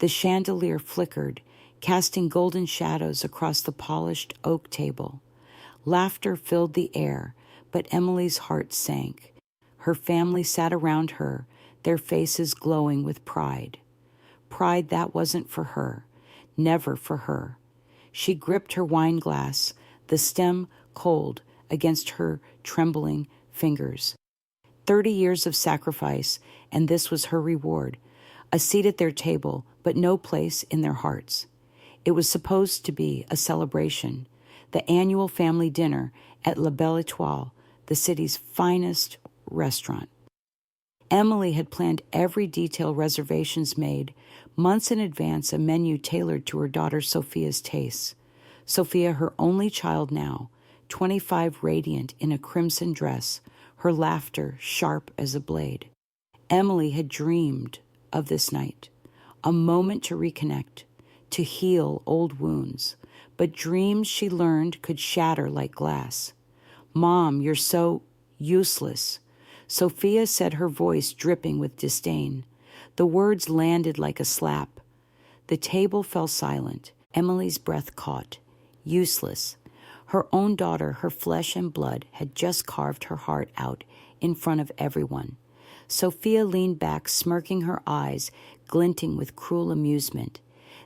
The chandelier flickered, casting golden shadows across the polished oak table. Laughter filled the air, but Emily's heart sank. Her family sat around her, their faces glowing with pride. Pride that wasn't for her, never for her. She gripped her wine glass, the stem cold against her trembling fingers. 30 years of sacrifice, and this was her reward. A seat at their table, but no place in their hearts. It was supposed to be a celebration, the annual family dinner at La Belle Étoile, the city's finest restaurant. Emily had planned every detail, reservations made, months in advance, a menu tailored to her daughter Sophia's tastes. Sophia, her only child now, 25, radiant in a crimson dress, her laughter sharp as a blade. Emily had dreamed of this night, a moment to reconnect, to heal old wounds, but dreams she learned could shatter like glass. "Mom, you're so useless," Sophia said, her voice dripping with disdain. The words landed like a slap. The table fell silent. Emily's breath caught. Useless. Her own daughter, her flesh and blood, had just carved her heart out in front of everyone. Sophia leaned back, smirking, her eyes glinting with cruel amusement.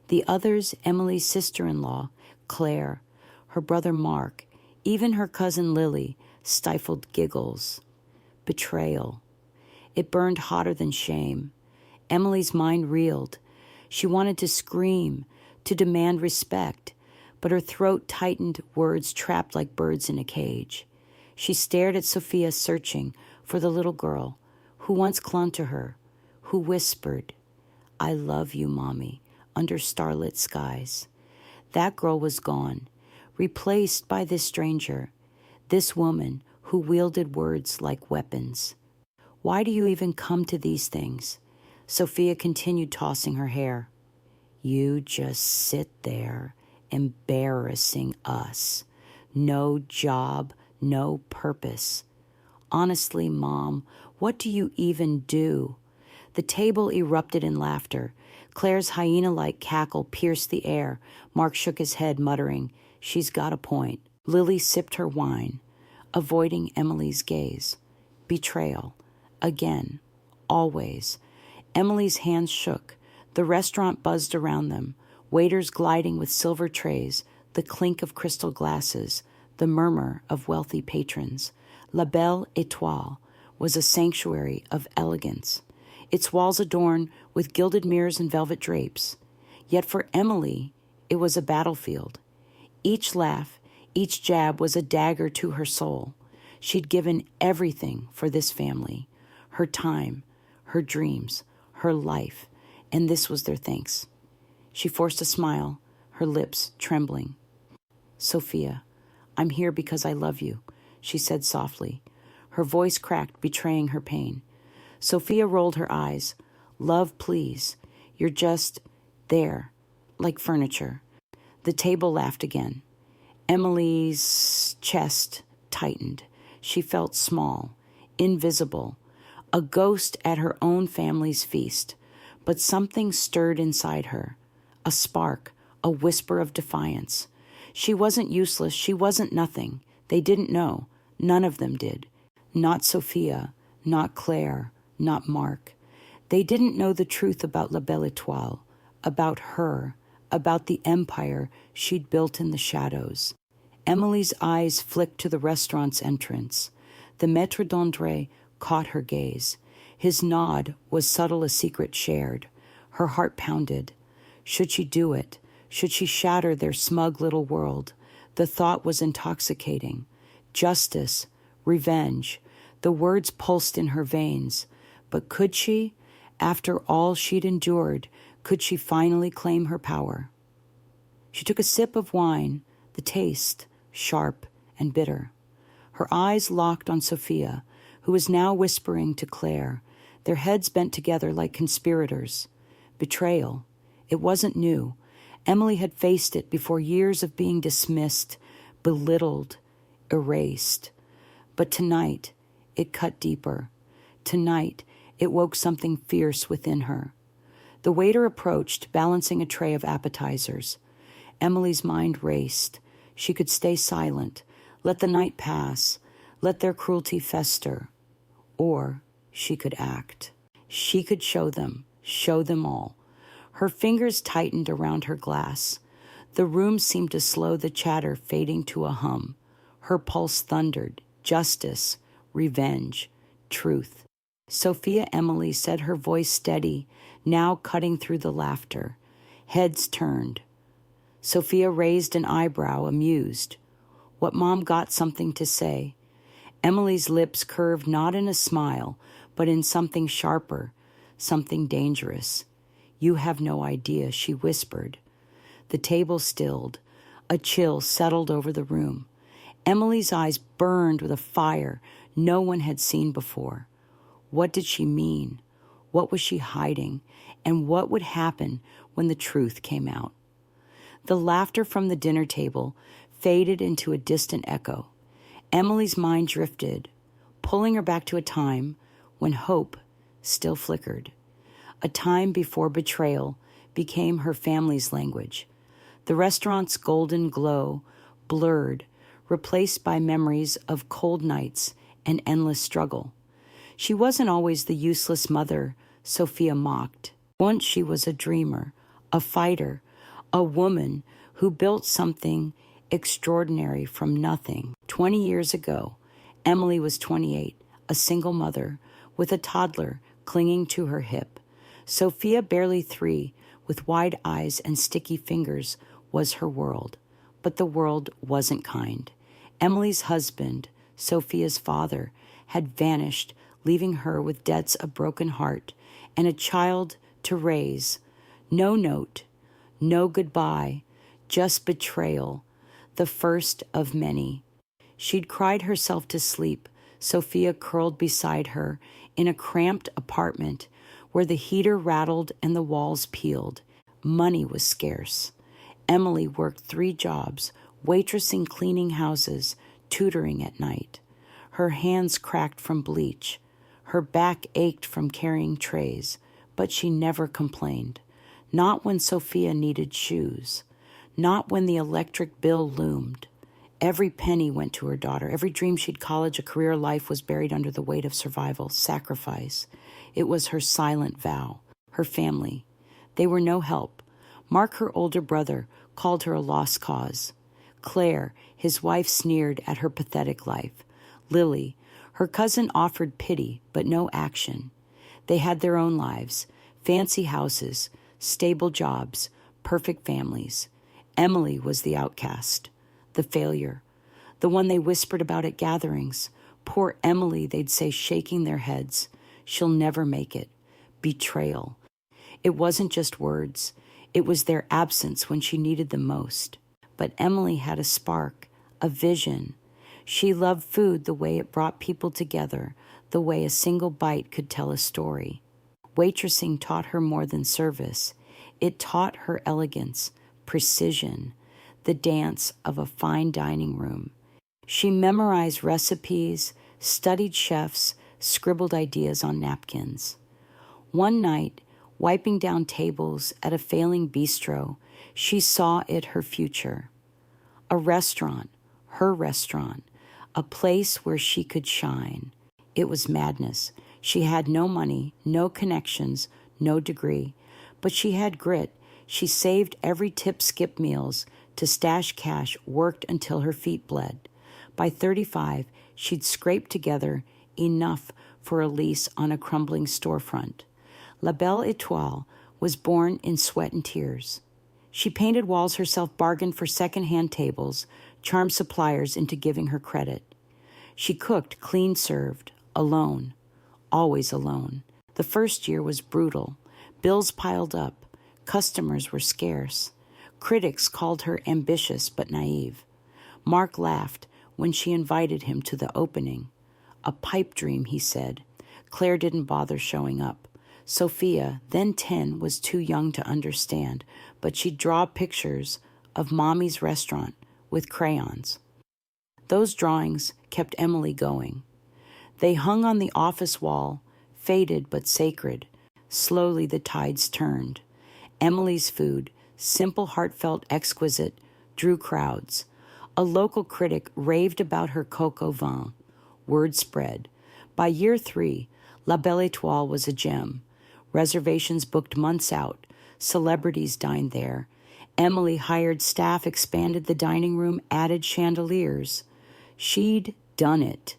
The others, Emily's sister-in-law, Claire, her brother Mark, even her cousin Lily, stifled giggles. Betrayal. It burned hotter than shame. Emily's mind reeled. She wanted to scream, to demand respect, but her throat tightened, words trapped like birds in a cage. She stared at Sophia, searching for the little girl who once clung to her, who whispered, "I love you, Mommy," under starlit skies. That girl was gone, replaced by this stranger, this woman who wielded words like weapons. "Why do you even come to these things?" Sophia continued, tossing her hair. "You just sit there, embarrassing us. No job, no purpose. Honestly, Mom, what do you even do?" The table erupted in laughter. Claire's hyena-like cackle pierced the air. Mark shook his head, muttering, "She's got a point." Lily sipped her wine, avoiding Emily's gaze. Betrayal. Again. Always. Emily's hands shook. The restaurant buzzed around them, waiters gliding with silver trays, the clink of crystal glasses, the murmur of wealthy patrons. La Belle Étoile was a sanctuary of elegance, its walls adorned with gilded mirrors and velvet drapes. Yet for Emily, it was a battlefield. Each laugh, each jab was a dagger to her soul. She'd given everything for this family, her time, her dreams, her life, and this was their thanks. She forced a smile, her lips trembling. "Sophia, I'm here because I love you," she said softly. Her voice cracked, betraying her pain. Sophia rolled her eyes. "Love, please. You're just there, like furniture." The table laughed again. Emily's chest tightened. She felt small, invisible, a ghost at her own family's feast. But something stirred inside her, a spark, a whisper of defiance. She wasn't useless. She wasn't nothing. They didn't know. None of them did. Not Sophia, not Claire, not Mark. They didn't know the truth about La Belle Étoile, about her, about the empire she'd built in the shadows. Emily's eyes flicked to the restaurant's entrance. The maître d'hôtel caught her gaze. His nod was subtle, a secret shared. Her heart pounded. Should she do it? Should she shatter their smug little world? The thought was intoxicating. Justice, revenge. The words pulsed in her veins. But could she? After all she'd endured, could she finally claim her power? She took a sip of wine, the taste sharp and bitter. Her eyes locked on Sophia, who was now whispering to Claire, their heads bent together like conspirators. Betrayal. It wasn't new. Emily had faced it before, years of being dismissed, belittled, erased. But tonight, it cut deeper. Tonight, it woke something fierce within her. The waiter approached, balancing a tray of appetizers. Emily's mind raced. She could stay silent, let the night pass, let their cruelty fester. Or she could act. She could show them all. Her fingers tightened around her glass. The room seemed to slow the chatter, fading to a hum. Her pulse thundered. Justice, revenge, truth. Sophia Emily said, her voice steady, now cutting through the laughter. Heads turned. Sophia raised an eyebrow, amused. What Mom got something to say. Emily's lips curved not in a smile, but in something sharper, something dangerous. You have no idea, she whispered. The table stilled. A chill settled over the room. Emily's eyes burned with a fire no one had seen before. What did she mean? What was she hiding? And what would happen when the truth came out? The laughter from the dinner table faded into a distant echo. Emily's mind drifted, pulling her back to a time when hope still flickered. A time before betrayal became her family's language. The restaurant's golden glow blurred, replaced by memories of cold nights and endless struggle. She wasn't always the useless mother Sophia mocked. Once she was a dreamer, a fighter, a woman who built something extraordinary from nothing. 20 years ago, Emily was 28, a single mother, with a toddler clinging to her hip. Sophia, barely 3, with wide eyes and sticky fingers, was her world. But the world wasn't kind. Emily's husband, Sophia's father, had vanished, leaving her with debts, a broken heart, and a child to raise. No note, no goodbye, just betrayal, the first of many. She'd cried herself to sleep, Sophia curled beside her in a cramped apartment where the heater rattled and the walls peeled. Money was scarce. Emily worked 3 jobs, waitressing, cleaning houses, tutoring at night. Her hands cracked from bleach. Her back ached from carrying trays, but she never complained. Not when Sophia needed shoes. Not when the electric bill loomed. Every penny went to her daughter. Every dream she'd college, a career, life was buried under the weight of survival, sacrifice. It was her silent vow. Her family. They were no help. Mark, her older brother, called her a lost cause. Claire, his wife, sneered at her pathetic life. Lily, her cousin, offered pity, but no action. They had their own lives, fancy houses, stable jobs, perfect families. Emily was the outcast, the failure, the one they whispered about at gatherings. Poor Emily, they'd say, shaking their heads. She'll never make it. Betrayal. It wasn't just words. It was their absence when she needed them most. But Emily had a spark, a vision. She loved food the way it brought people together, the way a single bite could tell a story. Waitressing taught her more than service. It taught her elegance, precision, the dance of a fine dining room. She memorized recipes, studied chefs, scribbled ideas on napkins. One night, wiping down tables at a failing bistro, she saw it her future. A restaurant, her restaurant, a place where she could shine. It was madness. She had no money, no connections, no degree, but she had grit. She saved every tip, skip meals, to stash cash, worked until her feet bled. By 35, she'd scraped together enough for a lease on a crumbling storefront. La Belle Étoile was born in sweat and tears. She painted walls herself, bargained for second-hand tables, charmed suppliers into giving her credit. She cooked, clean served, alone, always alone. The first year was brutal. Bills piled up. Customers were scarce. Critics called her ambitious but naive. Mark laughed when she invited him to the opening. A pipe dream, he said. Claire didn't bother showing up. Sophia, then 10, was too young to understand, but she'd draw pictures of Mommy's restaurant with crayons. Those drawings kept Emily going. They hung on the office wall, faded but sacred. Slowly the tides turned. Emily's food, simple, heartfelt, exquisite, drew crowds. A local critic raved about her coq au vin. Word spread. By year 3, La Belle Étoile was a gem. Reservations booked months out. Celebrities dined there. Emily hired staff, expanded the dining room, added chandeliers. She'd done it.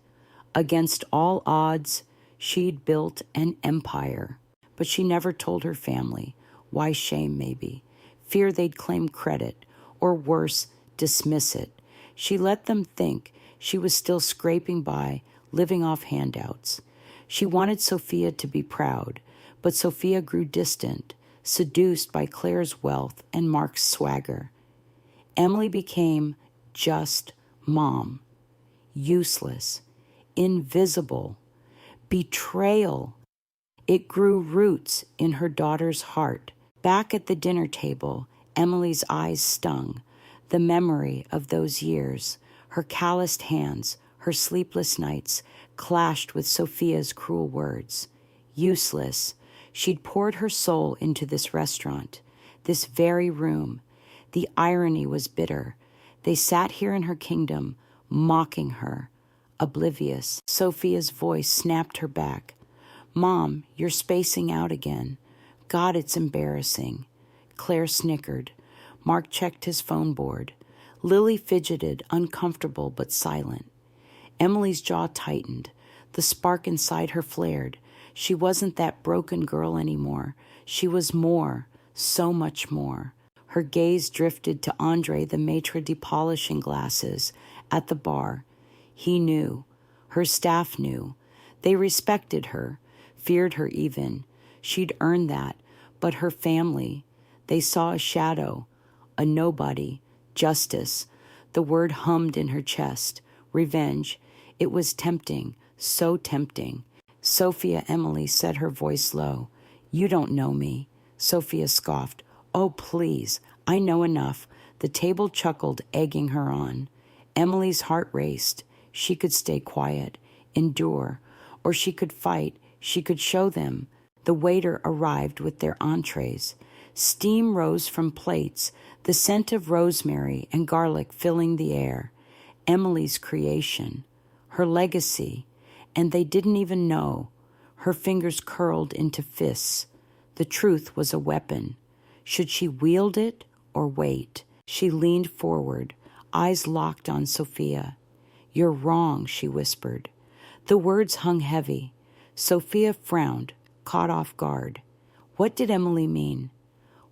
Against all odds, she'd built an empire. But she never told her family. Why shame, maybe? Fear they'd claim credit, or worse, dismiss it. She let them think she was still scraping by, living off handouts. She wanted Sophia to be proud, but Sophia grew distant, seduced by Claire's wealth and Mark's swagger. Emily became just mom, useless, invisible, betrayal. It grew roots in her daughter's heart. Back at the dinner table, Emily's eyes stung. The memory of those years, her calloused hands, her sleepless nights, clashed with Sophia's cruel words. Useless. She'd poured her soul into this restaurant, this very room. The irony was bitter. They sat here in her kingdom, mocking her, oblivious. Sophia's voice snapped her back. Mom, you're spacing out again. God, it's embarrassing. Claire snickered. Mark checked his phone board. Lily fidgeted, uncomfortable but silent. Emily's jaw tightened. The spark inside her flared. She wasn't that broken girl anymore. She was more, so much more. Her gaze drifted to Andre, the maitre d' polishing glasses, at the bar. He knew. Her staff knew. They respected her, feared her even. She'd earned that. But her family, they saw a shadow, a nobody, justice. The word hummed in her chest. Revenge. It was tempting, so tempting. Sophia, Emily said, her voice low. You don't know me. Sophia scoffed. Oh, please, I know enough. The table chuckled, egging her on. Emily's heart raced. She could stay quiet, endure, or she could fight. She could show them. The waiter arrived with their entrees. Steam rose from plates, the scent of rosemary and garlic filling the air. Emily's creation, her legacy, and they didn't even know. Her fingers curled into fists. The truth was a weapon. Should she wield it or wait? She leaned forward, eyes locked on Sophia. You're wrong, she whispered. The words hung heavy. Sophia frowned, caught off guard. What did Emily mean?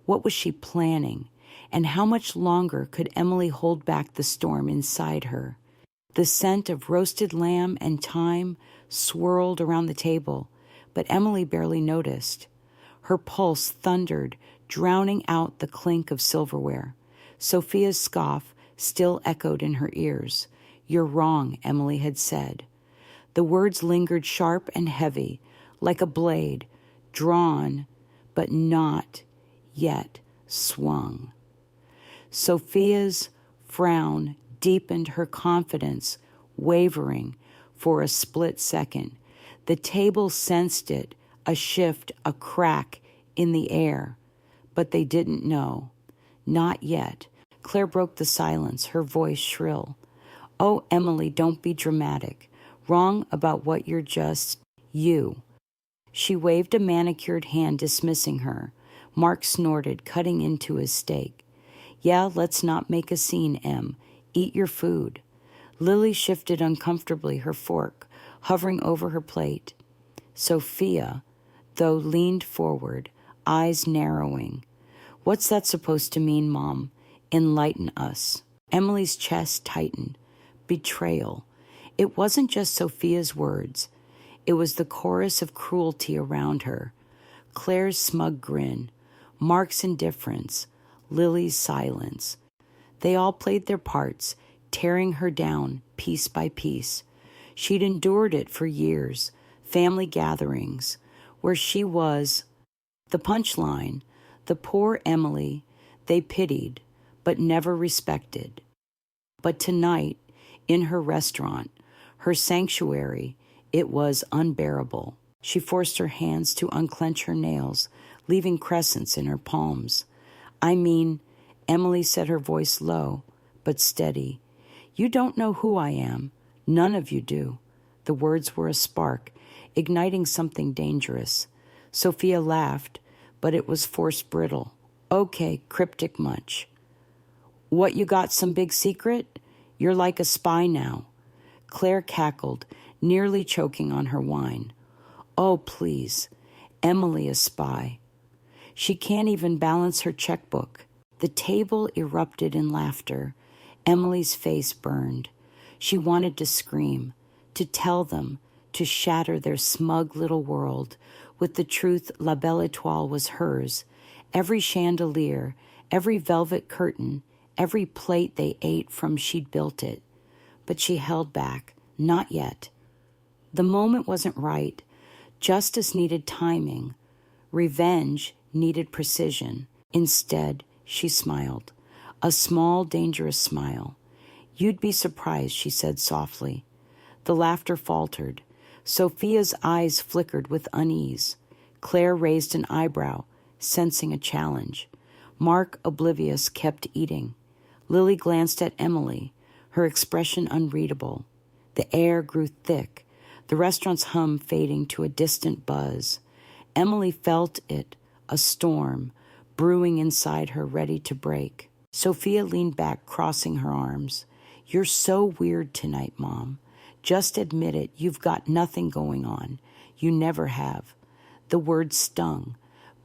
What was she planning? And how much longer could Emily hold back the storm inside her? The scent of roasted lamb and thyme swirled around the table, but Emily barely noticed. Her pulse thundered, drowning out the clink of silverware. Sophia's scoff still echoed in her ears. You're wrong, Emily had said. The words lingered sharp and heavy, like a blade, drawn, but not yet swung. Sophia's frown deepened her confidence, wavering for a split second. The table sensed it, a shift, a crack in the air, but they didn't know. Not yet. Claire broke the silence, her voice shrill. Oh, Emily, don't be dramatic. Wrong about what you're just you. She waved a manicured hand, dismissing her. Mark snorted, cutting into his steak. Yeah, let's not make a scene, Em. Eat your food. Lily shifted uncomfortably, her fork hovering over her plate. Sophia, though, leaned forward, eyes narrowing. What's that supposed to mean, Mom? Enlighten us. Emily's chest tightened. Betrayal. It wasn't just Sophia's words. It was the chorus of cruelty around her. Claire's smug grin, Mark's indifference, Lily's silence. They all played their parts, tearing her down piece by piece. She'd endured it for years, family gatherings, where she was the punchline, the poor Emily they pitied but never respected. But tonight, in her restaurant, her sanctuary, it was unbearable. She forced her hands to unclench her nails, leaving crescents in her palms. I mean, Emily said, her voice low but steady. You don't know who I am. None of you do. The words were a spark, igniting something dangerous. Sophia laughed, but it was forced brittle. Okay, cryptic much. What, you got some big secret? You're like a spy now. Claire cackled, nearly choking on her wine. Oh, please. Emily a spy. She can't even balance her checkbook. The table erupted in laughter. Emily's face burned. She wanted to scream, to tell them, to shatter their smug little world with the truth La Belle Étoile was hers. Every chandelier, every velvet curtain, every plate they ate from she'd built it. But she held back. Not yet. The moment wasn't right. Justice needed timing. Revenge needed precision. Instead, she smiled. A small, dangerous smile. You'd be surprised, she said softly. The laughter faltered. Sophia's eyes flickered with unease. Claire raised an eyebrow, sensing a challenge. Mark, oblivious, kept eating. Lily glanced at Emily, her expression unreadable. The air grew thick, the restaurant's hum fading to a distant buzz. Emily felt it, a storm, brewing inside her, ready to break. Sophia leaned back, crossing her arms. You're so weird tonight, Mom. Just admit it, you've got nothing going on. You never have. The words stung,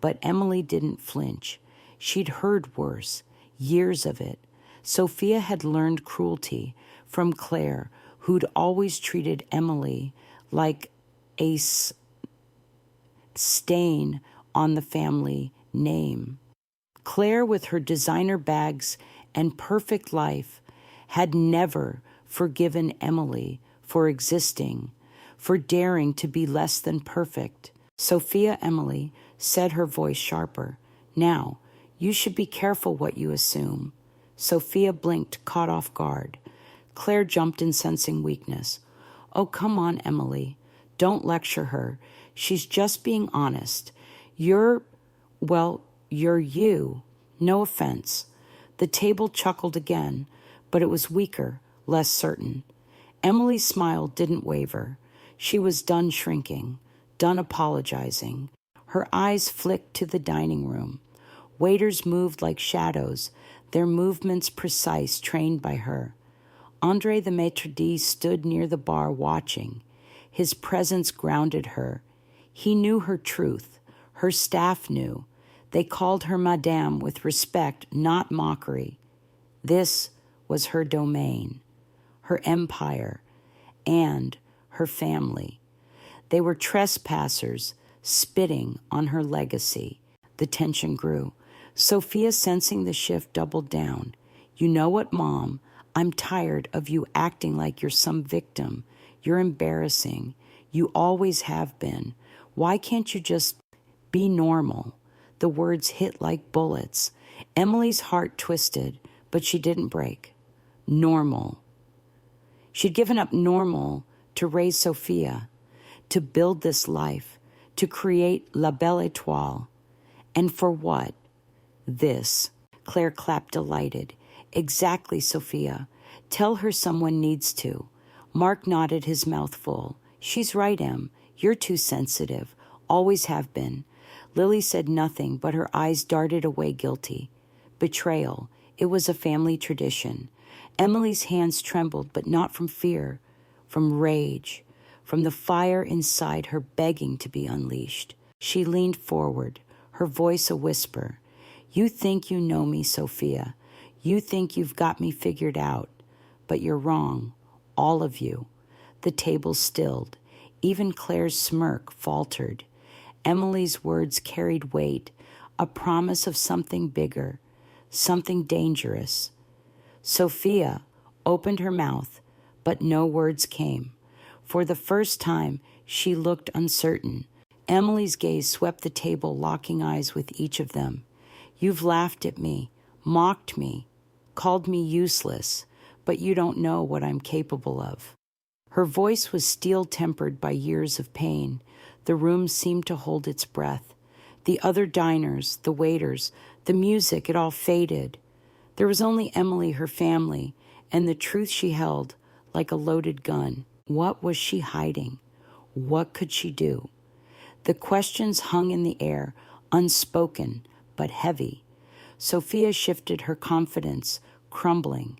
but Emily didn't flinch. She'd heard worse, years of it. Sophia had learned cruelty from Claire, who'd always treated Emily like a stain on the family name. Claire, with her designer bags and perfect life, had never forgiven Emily for existing, for daring to be less than perfect. Sophia Emily said, her voice sharper. Now, you should be careful what you assume. Sophia blinked, caught off guard. Claire jumped in, sensing weakness. Oh, come on, Emily. Don't lecture her. She's just being honest. You're you. No offense. The table chuckled again, but it was weaker, less certain. Emily's smile didn't waver. She was done shrinking, done apologizing. Her eyes flicked to the dining room. Waiters moved like shadows, their movements precise, trained by her. Andre, the maitre d', stood near the bar watching. His presence grounded her. He knew her truth. Her staff knew. They called her Madame with respect, not mockery. This was her domain, her empire, and her family. They were trespassers, spitting on her legacy. The tension grew. Sophia, sensing the shift, doubled down. You know what, Mom? I'm tired of you acting like you're some victim. You're embarrassing. You always have been. Why can't you just be normal? The words hit like bullets. Emily's heart twisted, but she didn't break. Normal. She'd given up normal to raise Sophia, to build this life, to create La Belle Étoile. And for what? This. Claire clapped, delighted. Exactly, Sophia. Tell her someone needs to. Mark nodded, his mouth full. She's right, Em. You're too sensitive. Always have been. Lily said nothing, but her eyes darted away guilty. Betrayal. It was a family tradition. Emily's hands trembled, but not from fear, from rage, from the fire inside her begging to be unleashed. She leaned forward, her voice a whisper. You think you know me, Sophia. You think you've got me figured out. But you're wrong. All of you. The table stilled. Even Claire's smirk faltered. Emily's words carried weight, a promise of something bigger, something dangerous. Sophia opened her mouth, but no words came. For the first time, she looked uncertain. Emily's gaze swept the table, locking eyes with each of them. You've laughed at me, mocked me, called me useless, but you don't know what I'm capable of. Her voice was steel-tempered by years of pain. The room seemed to hold its breath. The other diners, the waiters, the music, it all faded. There was only Emily, her family, and the truth she held like a loaded gun. What was she hiding? What could she do? The questions hung in the air, unspoken, but heavy. Sophia shifted, her confidence crumbling.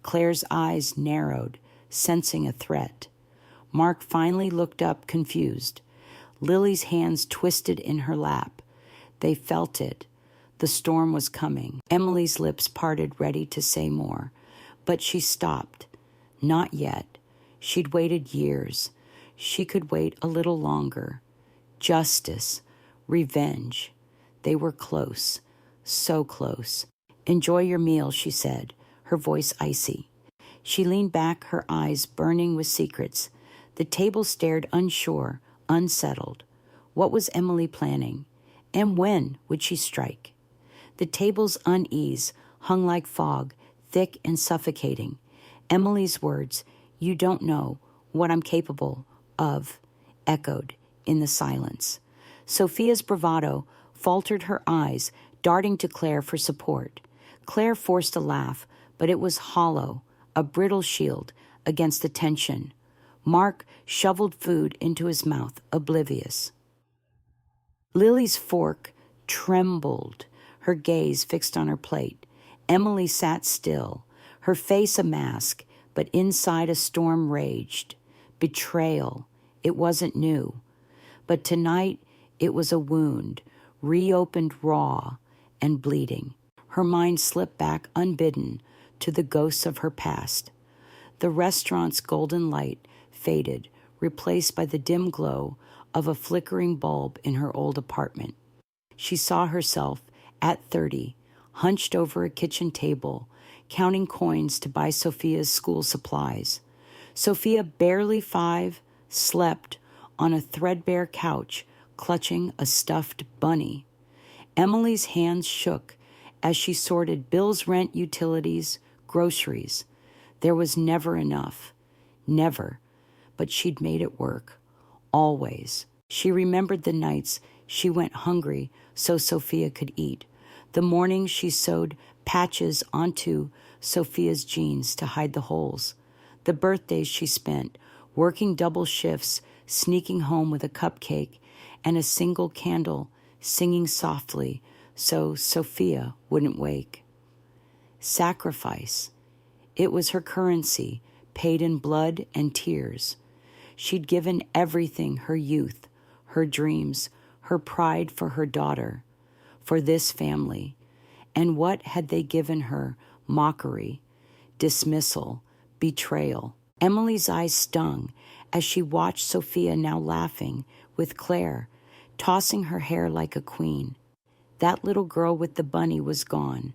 Claire's eyes narrowed, sensing a threat. Mark finally looked up, confused. Lily's hands twisted in her lap. They felt it. The storm was coming. Emily's lips parted, ready to say more. But she stopped. Not yet. She'd waited years. She could wait a little longer. Justice. Revenge. They were close. So close. "Enjoy your meal," she said, her voice icy. She leaned back, her eyes burning with secrets. The table stared, unsure, unsettled. What was Emily planning? And when would she strike? The table's unease hung like fog, thick and suffocating. Emily's words, "You don't know what I'm capable of," echoed in the silence. Sophia's bravado faltered, her eyes darting to Claire for support. Claire forced a laugh, but it was hollow, a brittle shield against the tension. Mark shoveled food into his mouth, oblivious. Lily's fork trembled, her gaze fixed on her plate. Emily sat still, her face a mask, but inside a storm raged. Betrayal. It wasn't new. But tonight it was a wound, reopened raw and bleeding. Her mind slipped back unbidden to the ghosts of her past. The restaurant's golden light faded, replaced by the dim glow of a flickering bulb in her old apartment. She saw herself, at 30, hunched over a kitchen table, counting coins to buy Sophia's school supplies. Sophia, barely 5, slept on a threadbare couch, clutching a stuffed bunny. Emily's hands shook as she sorted bills, rent, utilities, groceries. There was never enough. Never. But she'd made it work. Always. She remembered the nights she went hungry so Sophia could eat. The mornings she sewed patches onto Sophia's jeans to hide the holes. The birthdays she spent working double shifts, sneaking home with a cupcake and a single candle, singing softly so Sophia wouldn't wake. Sacrifice. It was her currency, paid in blood and tears. She'd given everything, her youth, her dreams, her pride for her daughter, for this family. And what had they given her? Mockery, dismissal, betrayal. Emily's eyes stung as she watched Sophia, now laughing with Claire, tossing her hair like a queen. That little girl with the bunny was gone,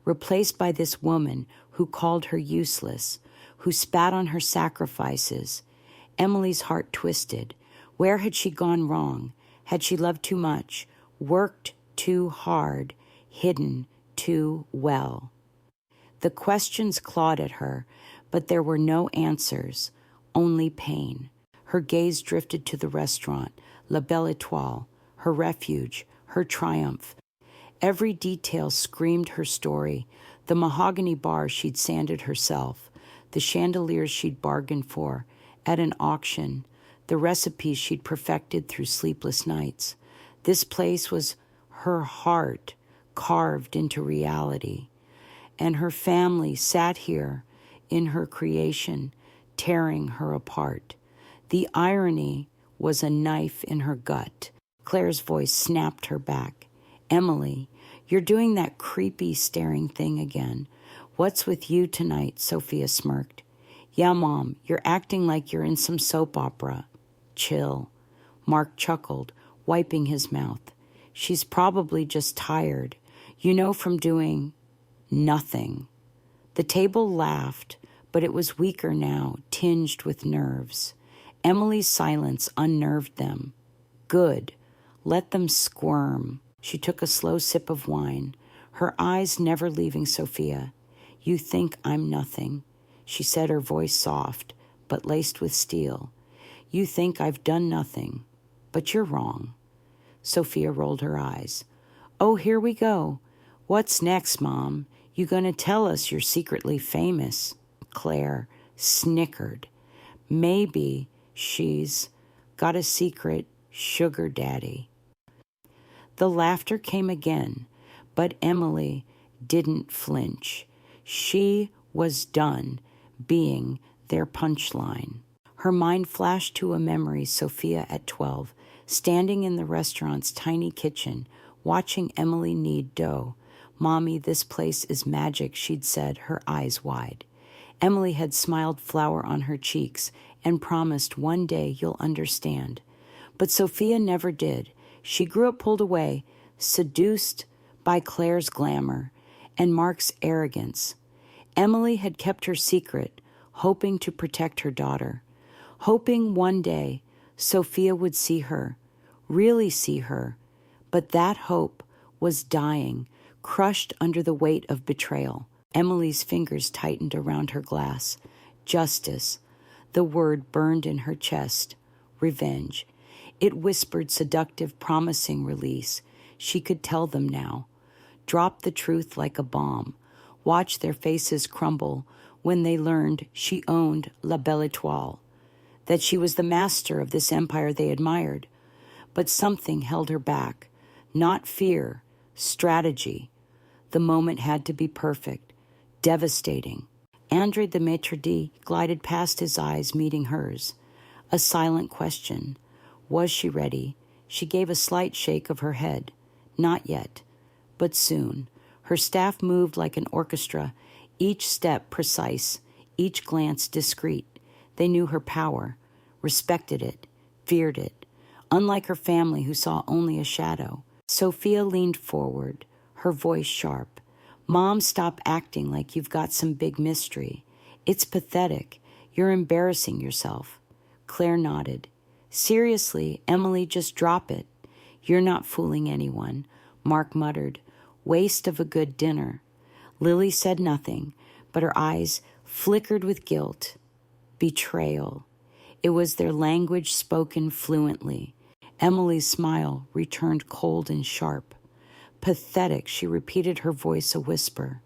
replaced by this woman who called her useless, who spat on her sacrifices. Emily's heart twisted. Where had she gone wrong? Had she loved too much, worked too hard, hidden too well? The questions clawed at her, but there were no answers, only pain. Her gaze drifted to the restaurant, La Belle Étoile, her refuge, her triumph. Every detail screamed her story. The mahogany bar she'd sanded herself, the chandeliers she'd bargained for at an auction, the recipes she'd perfected through sleepless nights. This place was her heart carved into reality. And her family sat here in her creation, tearing her apart. The irony was a knife in her gut. Claire's voice snapped her back. "Emily, you're doing that creepy staring thing again. What's with you tonight?" Sophia smirked. "Yeah, Mom, you're acting like you're in some soap opera." "Chill." Mark chuckled, wiping his mouth. "She's probably just tired, from doing nothing." The table laughed, but it was weaker now, tinged with nerves. Emily's silence unnerved them. Good. Let them squirm. She took a slow sip of wine, her eyes never leaving Sophia. "You think I'm nothing," she said, her voice soft, but laced with steel. "You think I've done nothing. But you're wrong. Sophia rolled her eyes. Oh, here we go. What's next, Mom? You gonna tell us you're secretly famous? Claire snickered. Maybe she's got a secret sugar daddy. The laughter came again, but Emily didn't flinch. She was done being their punchline. Her mind flashed to a memory Sophia at 12, standing in the restaurant's tiny kitchen, watching Emily knead dough. Mommy, this place is magic, she'd said, her eyes wide. Emily had smiled flour on her cheeks and promised one day you'll understand. But Sophia never did. She grew up pulled away, seduced by Claire's glamour and Mark's arrogance. Emily had kept her secret, hoping to protect her daughter, hoping one day Sophia would see her, really see her. But that hope was dying, crushed under the weight of betrayal. Emily's fingers tightened around her glass. Justice. The word burned in her chest. Revenge. It whispered seductive, promising release. She could tell them now. Drop the truth like a bomb. Watch their faces crumble when they learned she owned La Belle Étoile, that she was the master of this empire they admired. But something held her back. Not fear, strategy. The moment had to be perfect, devastating. Andre the maitre d' glided past his eyes, meeting hers. A silent question. Was she ready? She gave a slight shake of her head. Not yet, but soon. Her staff moved like an orchestra, each step precise, each glance discreet. They knew her power, respected it, feared it, unlike her family who saw only a shadow. Sophia leaned forward, her voice sharp. Mom, stop acting like you've got some big mystery. It's pathetic. You're embarrassing yourself. Claire nodded. Seriously, Emily, just drop it. You're not fooling anyone. Mark muttered. Waste of a good dinner. Lily said nothing, but her eyes flickered with guilt. Betrayal. It was their language spoken fluently. Emily's smile returned cold and sharp. Pathetic, she repeated, her voice a whisper.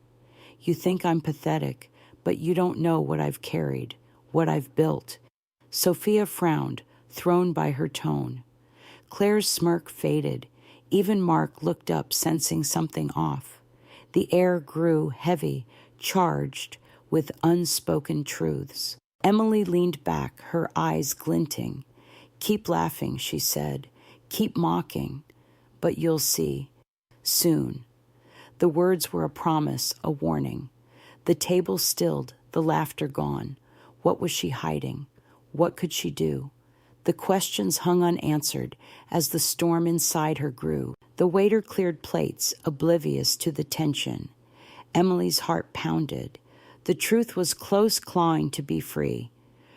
You think I'm pathetic, but you don't know what I've carried, what I've built. Sophia frowned, thrown by her tone. Claire's smirk faded. Even Mark looked up, sensing something off. The air grew heavy, charged with unspoken truths. Emily leaned back, her eyes glinting. Keep laughing, she said. Keep mocking. But you'll see. Soon. The words were a promise, a warning. The table stilled, the laughter gone. What was she hiding? What could she do? The questions hung unanswered as the storm inside her grew. The waiter cleared plates, oblivious to the tension. Emily's heart pounded. The truth was close clawing to be free.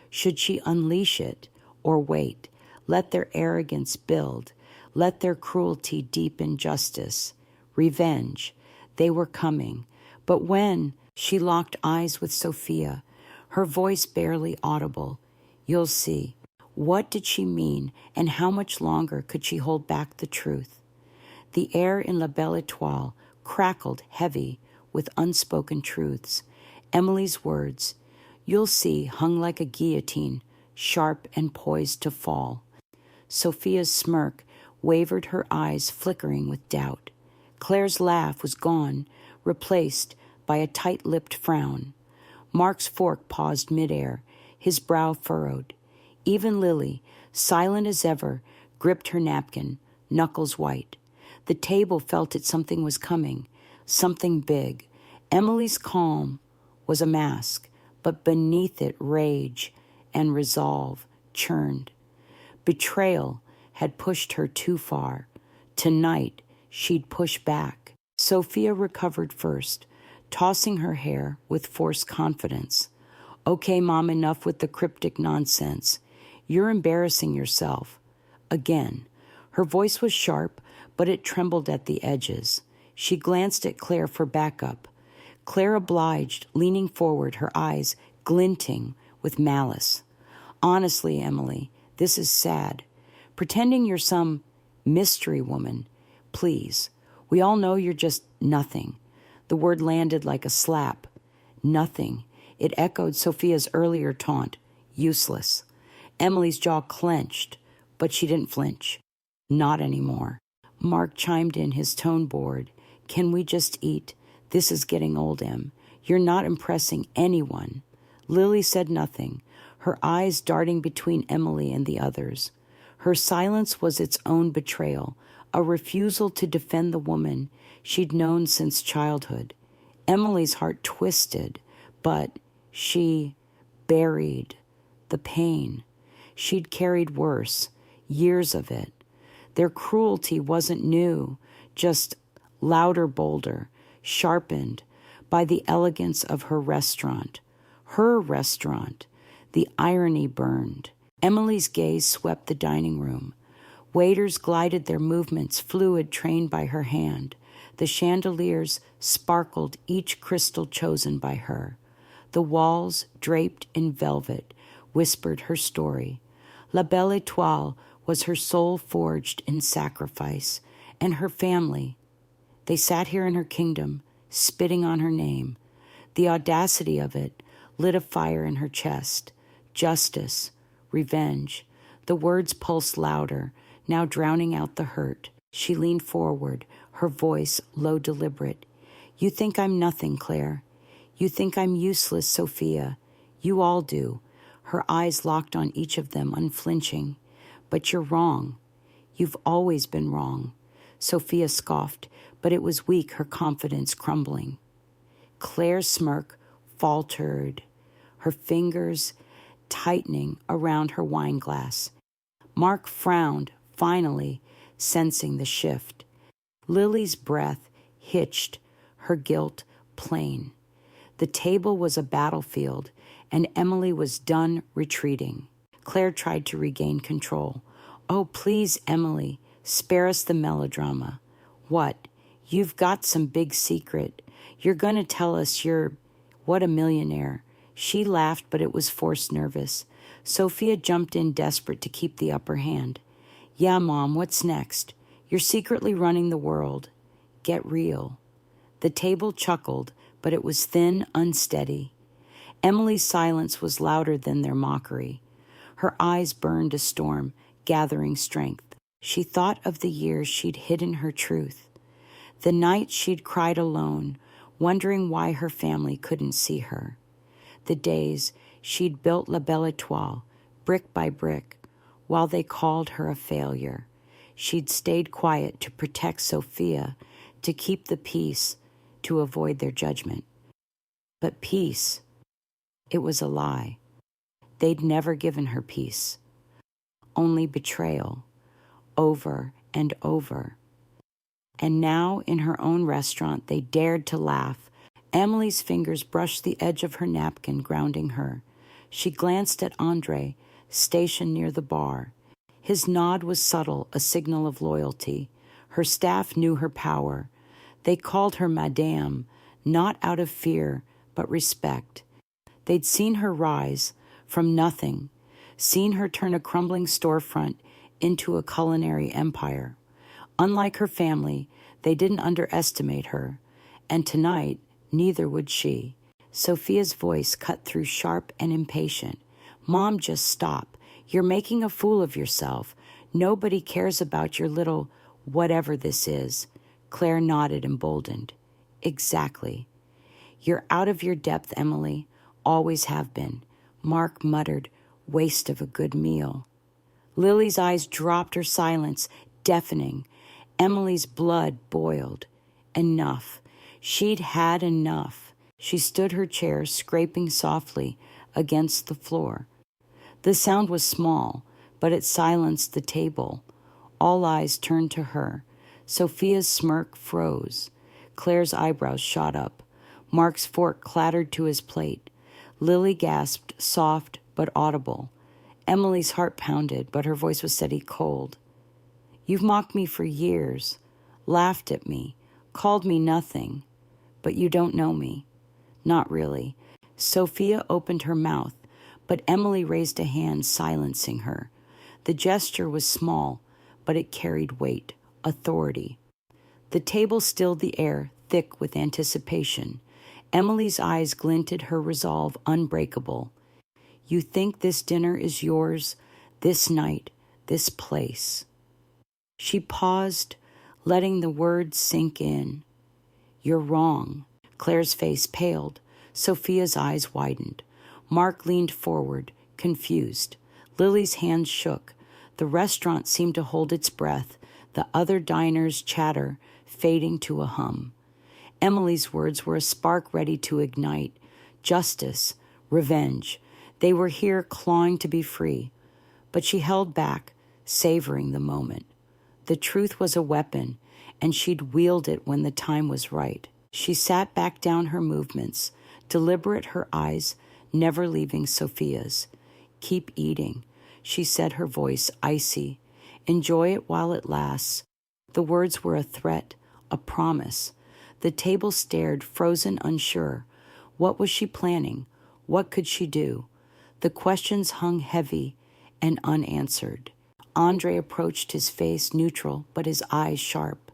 Should she unleash it or wait? Let their arrogance build. Let their cruelty deepen justice. Revenge. They were coming. But when? She locked eyes with Sophia, her voice barely audible. You'll see. What did she mean, and how much longer could she hold back the truth? The air in La Belle Étoile crackled heavy with unspoken truths. Emily's words, you'll see, hung like a guillotine, sharp and poised to fall. Sophia's smirk wavered, her eyes flickering with doubt. Claire's laugh was gone, replaced by a tight-lipped frown. Mark's fork paused midair, his brow furrowed. Even Lily, silent as ever, gripped her napkin, knuckles white. The table felt it something was coming, something big. Emily's calm was a mask, but beneath it rage and resolve churned. Betrayal had pushed her too far. Tonight, she'd push back. Sophia recovered first, tossing her hair with forced confidence. Okay, Mom, enough with the cryptic nonsense. You're embarrassing yourself. Again. Her voice was sharp, but it trembled at the edges. She glanced at Claire for backup. Claire obliged, leaning forward, her eyes glinting with malice. Honestly, Emily, this is sad. Pretending you're some mystery woman. Please. We all know you're just nothing. The word landed like a slap. Nothing. It echoed Sophia's earlier taunt. Useless. Emily's jaw clenched, but she didn't flinch. Not anymore. Mark chimed in, his tone bored. Can we just eat? This is getting old, Em. You're not impressing anyone. Lily said nothing, her eyes darting between Emily and the others. Her silence was its own betrayal, a refusal to defend the woman she'd known since childhood. Emily's heart twisted, but she buried the pain. She'd carried worse, years of it. Their cruelty wasn't new, just louder, bolder, sharpened by the elegance of her restaurant. Her restaurant. The irony burned. Emily's gaze swept the dining room. Waiters glided their movements, fluid trained by her hand. The chandeliers sparkled, each crystal chosen by her. The walls, draped in velvet, whispered her story. La Belle Étoile was her soul forged in sacrifice, and her family. They sat here in her kingdom, spitting on her name. The audacity of it lit a fire in her chest. Justice, revenge. The words pulsed louder, now drowning out the hurt. She leaned forward, her voice low, deliberate. You think I'm nothing, Claire. You think I'm useless, Sophia. You all do. Her eyes locked on each of them, unflinching. But you're wrong. You've always been wrong. Sophia scoffed, but it was weak, her confidence crumbling. Claire's smirk faltered, her fingers tightening around her wine glass. Mark frowned, finally sensing the shift. Lily's breath hitched, her guilt plain. The table was a battlefield, and Emily was done retreating. Claire tried to regain control. Oh, please, Emily, spare us the melodrama. What? You've got some big secret. You're going to tell us what a millionaire. She laughed, but it was forced nervous. Sophia jumped in, desperate to keep the upper hand. Yeah, Mom, what's next? You're secretly running the world. Get real. The table chuckled, but it was thin, unsteady. Emily's silence was louder than their mockery. Her eyes burned a storm, gathering strength. She thought of the years she'd hidden her truth. The night she'd cried alone, wondering why her family couldn't see her. The days she'd built La Belle Étoile, brick by brick, while they called her a failure. She'd stayed quiet to protect Sophia, to keep the peace, to avoid their judgment. But peace, it was a lie. They'd never given her peace. Only betrayal, over and over. And now, in her own restaurant, they dared to laugh. Emily's fingers brushed the edge of her napkin, grounding her. She glanced at Andre, stationed near the bar. His nod was subtle, a signal of loyalty. Her staff knew her power. They called her Madame, not out of fear, but respect. They'd seen her rise from nothing, seen her turn a crumbling storefront into a culinary empire. Unlike her family, they didn't underestimate her, and tonight, neither would she. Sophia's voice cut through, sharp and impatient. Mom, just stop. You're making a fool of yourself. Nobody cares about your little whatever this is. Claire nodded, emboldened. Exactly. You're out of your depth, Emily. Always have been. Mark muttered, waste of a good meal. Lily's eyes dropped, her silence deafening. Emily's blood boiled. Enough. She'd had enough. She stood her chair, scraping softly against the floor. The sound was small, but it silenced the table. All eyes turned to her. Sophia's smirk froze. Claire's eyebrows shot up. Mark's fork clattered to his plate. Lily gasped, soft but audible. Emily's heart pounded, but her voice was steady, cold. You've mocked me for years, laughed at me, called me nothing, but you don't know me. Not really. Sophia opened her mouth, but Emily raised a hand, silencing her. The gesture was small, but it carried weight, authority. The table stilled the air, thick with anticipation. Emily's eyes glinted, her resolve unbreakable. You think this dinner is yours, this night, this place. She paused, letting the words sink in. You're wrong. Claire's face paled. Sophia's eyes widened. Mark leaned forward, confused. Lily's hands shook. The restaurant seemed to hold its breath, the other diners' chatter fading to a hum. Emily's words were a spark ready to ignite. Justice, revenge. They were here clawing to be free. But she held back, savoring the moment. The truth was a weapon, and she'd wield it when the time was right. She sat back down her movements, deliberate, her eyes never leaving Sophia's. Keep eating, she said, her voice icy. Enjoy it while it lasts. The words were a threat, a promise. The table stared, frozen, unsure. What was she planning? What could she do? The questions hung heavy and unanswered. Andre approached, his face neutral, but his eyes sharp.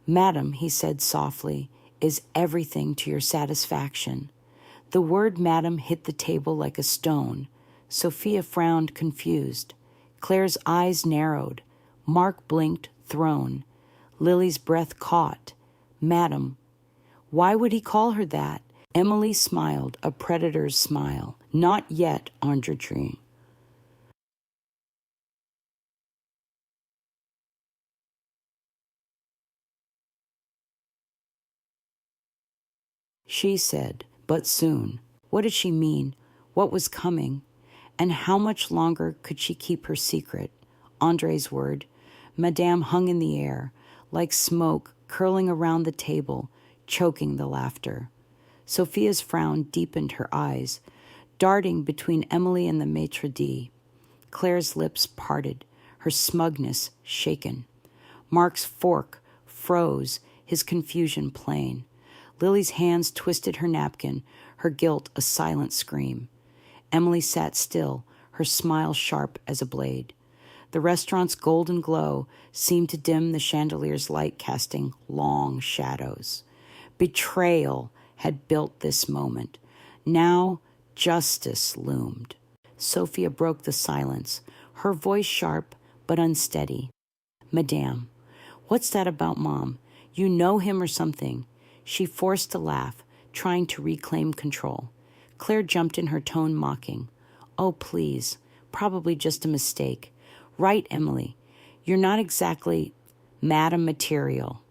Madam, he said softly, is everything to your satisfaction? The word madam hit the table like a stone. Sophia frowned, confused. Claire's eyes narrowed. Mark blinked, thrown. Lily's breath caught. Madam. Why would he call her that? Emily smiled, a predator's smile. Not yet, Andre. She said, but soon. What did she mean? What was coming? And how much longer could she keep her secret? Andre's word. Madame hung in the air, like smoke curling around the table, choking the laughter. Sophia's frown deepened her eyes, darting between Emily and the maitre d'. Claire's lips parted, her smugness shaken. Mark's fork froze, his confusion plain. Lily's hands twisted her napkin, her guilt a silent scream. Emily sat still, her smile sharp as a blade. The restaurant's golden glow seemed to dim the chandelier's light, casting long shadows. Betrayal had built this moment. Now justice loomed. Sophia broke the silence, her voice sharp but unsteady. Madame, what's that about Mom? You know him or something? She forced a laugh, trying to reclaim control. Claire jumped in, her tone mocking. Oh, please, probably just a mistake. Right, Emily. You're not exactly Madam Material.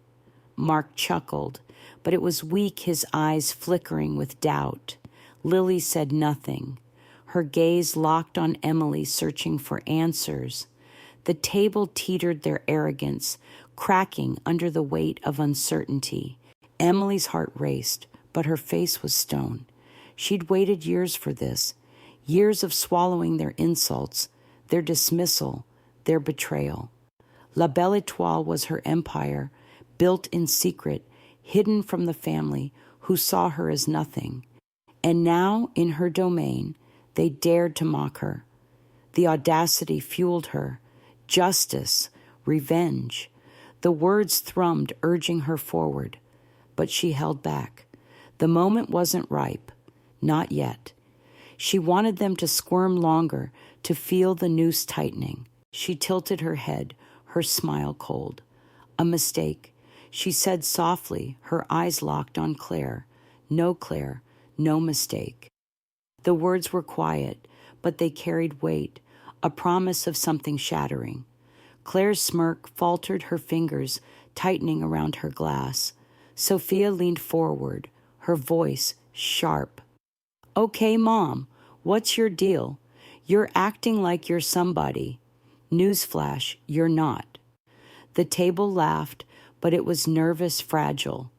Mark chuckled, but it was weak, his eyes flickering with doubt. Lily said nothing, her gaze locked on Emily, searching for answers. The table teetered, their arrogance cracking under the weight of uncertainty. Emily's heart raced, but her face was stone. She'd waited years for this, years of swallowing their insults, their dismissal, their betrayal. La Belle Étoile was her empire, built in secret, hidden from the family who saw her as nothing. And now, in her domain, they dared to mock her. The audacity fueled her. Justice, revenge. The words thrummed, urging her forward. But she held back. The moment wasn't ripe. Not yet. She wanted them to squirm longer, to feel the noose tightening. She tilted her head, her smile cold. A mistake, she said softly, her eyes locked on Claire. No, Claire, no mistake. The words were quiet, but they carried weight, a promise of something shattering. Claire's smirk faltered, her fingers tightening around her glass. Sophia leaned forward, her voice sharp. Okay, Mom, what's your deal? You're acting like you're somebody. Newsflash, you're not. The table laughed, but it was nervous, fragile.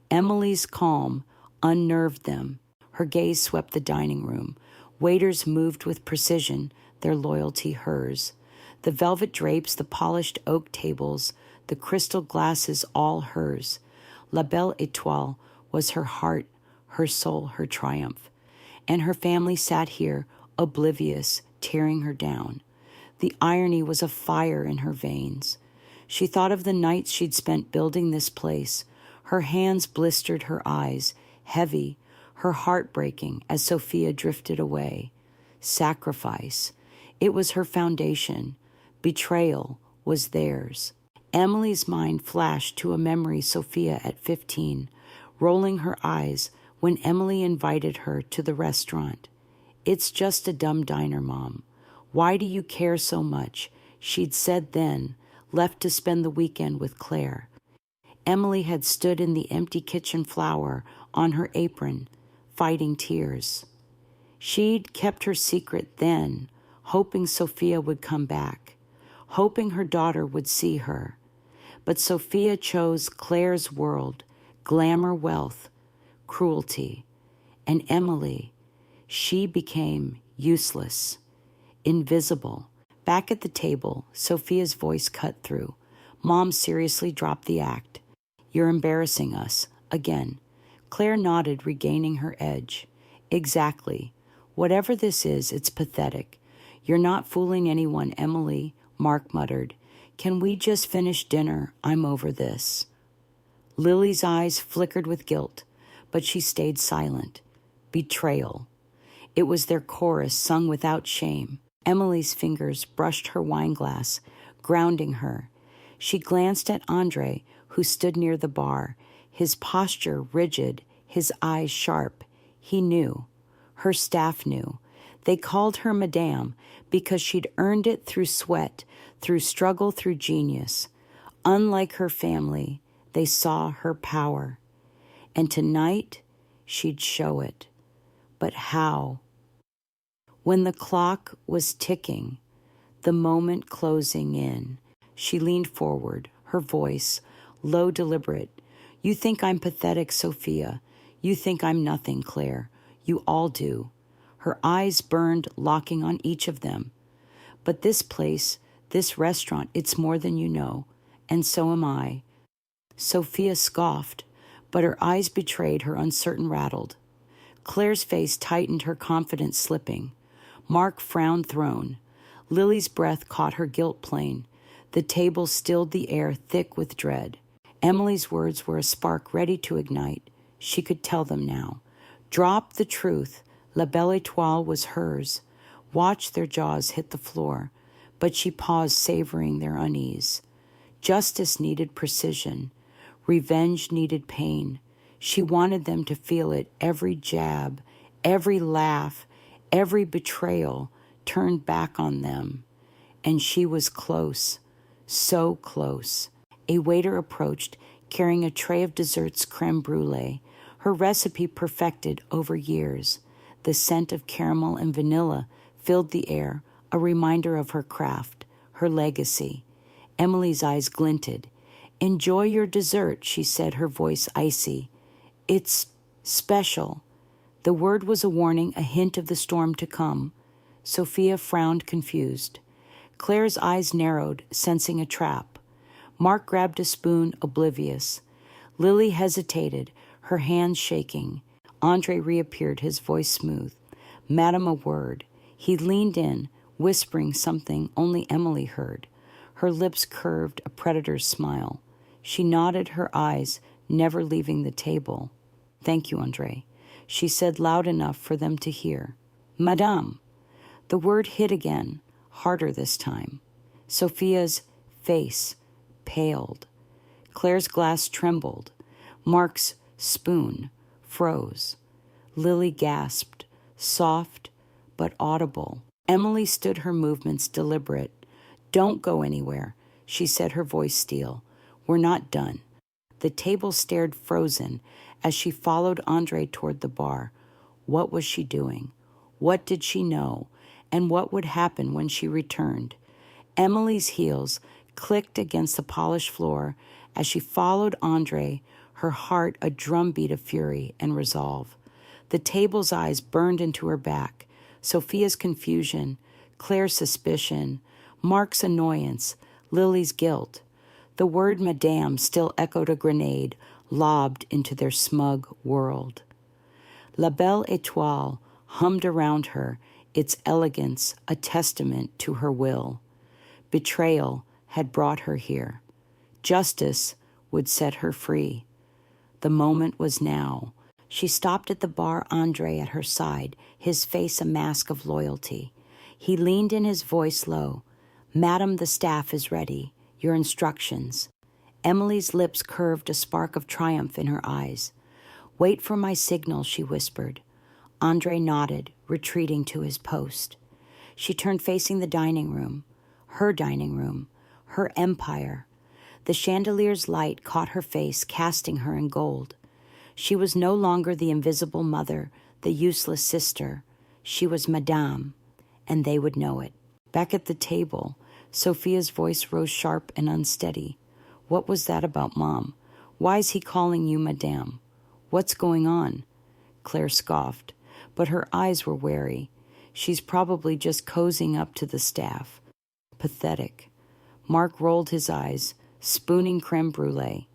Emily's calm unnerved them. Her gaze swept the dining room. Waiters moved with precision, their loyalty hers. The velvet drapes, the polished oak tables, the crystal glasses, all hers. La Belle Étoile was her heart, her soul, her triumph. And her family sat here, oblivious, tearing her down. The irony was a fire in her veins. She thought of the nights she'd spent building this place. Her hands blistered, her eyes heavy, her heart breaking as Sophia drifted away. Sacrifice. It was her foundation. Betrayal was theirs. Emily's mind flashed to a memory Sophia at 15, rolling her eyes when Emily invited her to the restaurant. "It's just a dumb diner, Mom. Why do you care so much?" she'd said then, left to spend the weekend with Claire. Emily had stood in the empty kitchen flour on her apron, fighting tears. She'd kept her secret then, hoping Sophia would come back, hoping her daughter would see her. But Sophia chose Claire's world, glamour, wealth, cruelty. And Emily, she became useless, invisible. Back at the table, Sophia's voice cut through. Mom seriously dropped the act. "You're embarrassing us. Again." Claire nodded, regaining her edge. "Exactly. Whatever this is, it's pathetic. You're not fooling anyone, Emily," Mark muttered. "Can we just finish dinner? I'm over this." Lily's eyes flickered with guilt, but she stayed silent. Betrayal. It was their chorus, sung without shame. Emily's fingers brushed her wineglass, grounding her. She glanced at Andre, who stood near the bar, his posture rigid, his eyes sharp. He knew. Her staff knew. They called her Madame because she'd earned it through sweat, through struggle, through genius. Unlike her family, they saw her power. And tonight, she'd show it. But how? When the clock was ticking, the moment closing in, she leaned forward, her voice low, deliberate. "You think I'm pathetic, Sophia. You think I'm nothing, Claire. You all do." Her eyes burned, locking on each of them. "But this place, this restaurant, it's more than you know. And so am I." Sophia scoffed, but her eyes betrayed her uncertain rattled. Claire's face tightened, her confidence slipping. Mark frowned, thrown. Lily's breath caught her guilt plane. The table stilled the air thick with dread. Emily's words were a spark ready to ignite. She could tell them now. Drop the truth. La Belle Étoile was hers. Watch their jaws hit the floor. But she paused, savoring their unease. Justice needed precision. Revenge needed pain. She wanted them to feel it, every jab, every laugh, every betrayal turned back on them. And she was close, so close. A waiter approached, carrying a tray of desserts, creme brulee, her recipe perfected over years. The scent of caramel and vanilla filled the air, a reminder of her craft, her legacy. Emily's eyes glinted. "Enjoy your dessert," she said, her voice icy. "It's special." The word was a warning, a hint of the storm to come. Sophia frowned, confused. Claire's eyes narrowed, sensing a trap. Mark grabbed a spoon, oblivious. Lily hesitated, her hands shaking. Andre reappeared, his voice smooth. "Madam, a word." He leaned in, whispering something only Emily heard. Her lips curved, a predator's smile. She nodded, her eyes never leaving the table. "Thank you, Andre," she said loud enough for them to hear. "Madame." The word hit again, harder this time. Sophia's face paled. Claire's glass trembled. Mark's spoon froze. Lily gasped, soft but audible. Emily stood, her movements deliberate. "Don't go anywhere," she said, her voice steel. "We're not done." The table stared frozen as she followed Andre toward the bar. What was she doing? What did she know? And what would happen when she returned? Emily's heels clicked against the polished floor as she followed Andre, her heart a drumbeat of fury and resolve. The table's eyes burned into her back. Sophia's confusion, Claire's suspicion, Mark's annoyance, Lily's guilt. The word Madame still echoed, a grenade lobbed into their smug world. La Belle Étoile hummed around her, its elegance a testament to her will. Betrayal had brought her here. Justice would set her free. The moment was now. She stopped at the bar, Andre at her side, his face a mask of loyalty. He leaned in, his voice low. "Madam, the staff is ready. Your instructions." Emily's lips curved, a spark of triumph in her eyes. "Wait for my signal," she whispered. Andre nodded, retreating to his post. She turned, facing the dining room, her empire. The chandelier's light caught her face, casting her in gold. She was no longer the invisible mother, the useless sister. She was Madame, and they would know it. Back at the table, Sophia's voice rose sharp and unsteady. "What was that about, Mom? Why is he calling you Madame? What's going on?" Claire scoffed, but her eyes were wary. "She's probably just cozying up to the staff." Pathetic. Mark rolled his eyes, spooning creme brulee.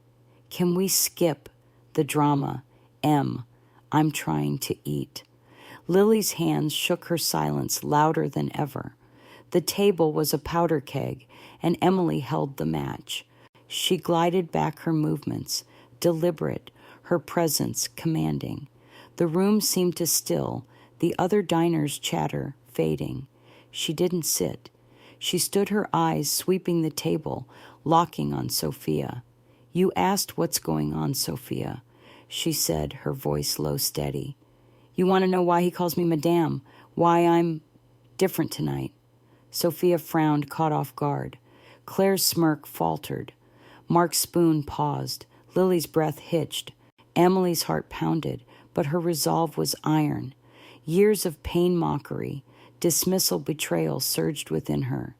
"Can we skip the drama? I'm trying to eat." Lily's hands shook her silence louder than ever. The table was a powder keg, and Emily held the match. She glided back, her movements deliberate, her presence commanding. The room seemed to still, the other diners' chatter fading. She didn't sit. She stood, her eyes sweeping the table, locking on Sophia. "You asked what's going on, Sophia," she said, her voice low, steady. "You want to know why he calls me Madame, why I'm different tonight?" Sophia frowned, caught off guard. Claire's smirk faltered. Mark's spoon paused. Lily's breath hitched. Emily's heart pounded, but her resolve was iron. Years of pain, mockery, dismissal, betrayal surged within her.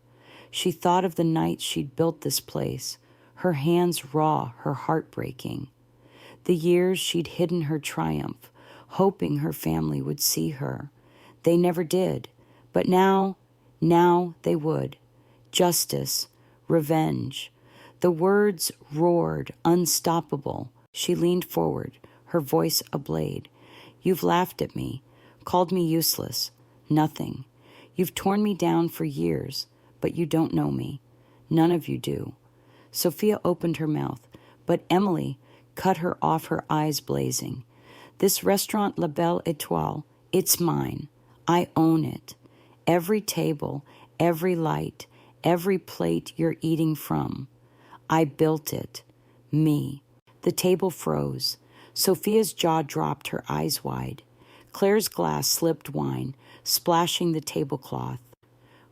She thought of the night she'd built this place, her hands raw, her heart breaking. The years she'd hidden her triumph, hoping her family would see her. They never did, but now they would. Justice, revenge. The words roared, unstoppable. She leaned forward, her voice ablade. "You've laughed at me, called me useless, nothing. You've torn me down for years, but you don't know me. None of you do." Sophia opened her mouth, but Emily cut her off, her eyes blazing. "This restaurant, La Belle Étoile, it's mine. I own it. Every table, every light, every plate you're eating from. I built it. Me." The table froze. Sophia's jaw dropped, her eyes wide. Claire's glass slipped wine, splashing the tablecloth.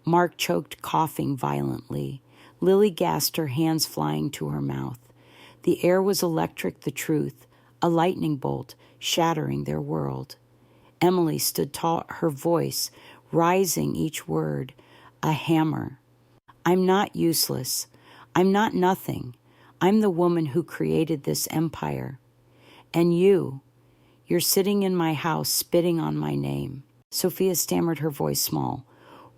Mark choked, coughing violently. Lily gasped, her hands flying to her mouth. The air was electric, the truth, a lightning bolt, shattering their world. Emily stood tall, her voice rising each word, a hammer. "I'm not useless. I'm not nothing. I'm the woman who created this empire. And you're sitting in my house spitting on my name." Sophia stammered, her voice small.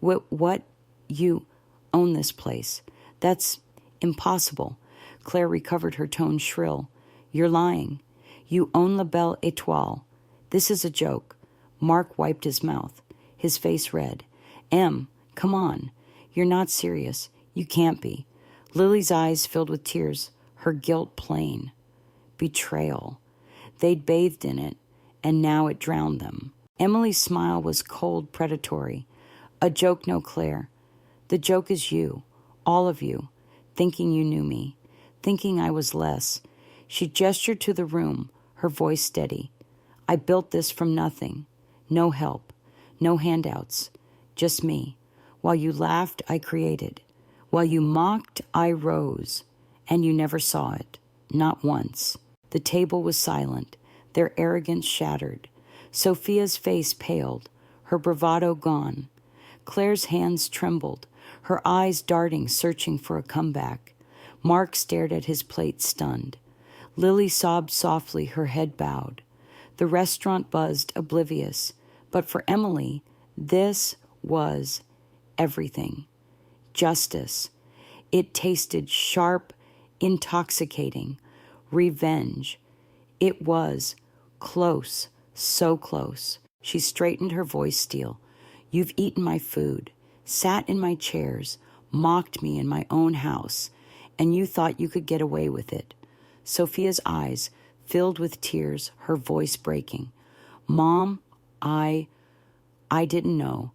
What? You own this place? That's impossible." Claire recovered, her tone shrill. "You're lying. You own La Belle Étoile. This is a joke." Mark wiped his mouth, his face red. Come on. You're not serious. You can't be." Lily's eyes filled with tears, her guilt plain. Betrayal. They'd bathed in it, and now it drowned them. Emily's smile was cold, predatory. "A joke, no, Claire. The joke is you, all of you, thinking you knew me, thinking I was less." She gestured to the room, her voice steady. "I built this from nothing. No help, no handouts, just me. While you laughed, I created. While you mocked, I rose. And you never saw it, not once." The table was silent, their arrogance shattered. Sophia's face paled, her bravado gone. Claire's hands trembled, her eyes darting, searching for a comeback. Mark stared at his plate, stunned. Lily sobbed softly, her head bowed. The restaurant buzzed, oblivious. But for Emily, this was everything. Justice. It tasted sharp, intoxicating. Revenge. It was close, so close. She straightened, her voice steel. "You've eaten my food, sat in my chairs, mocked me in my own house, and you thought you could get away with it." Sophia's eyes filled with tears, her voice breaking. "Mom, I didn't know."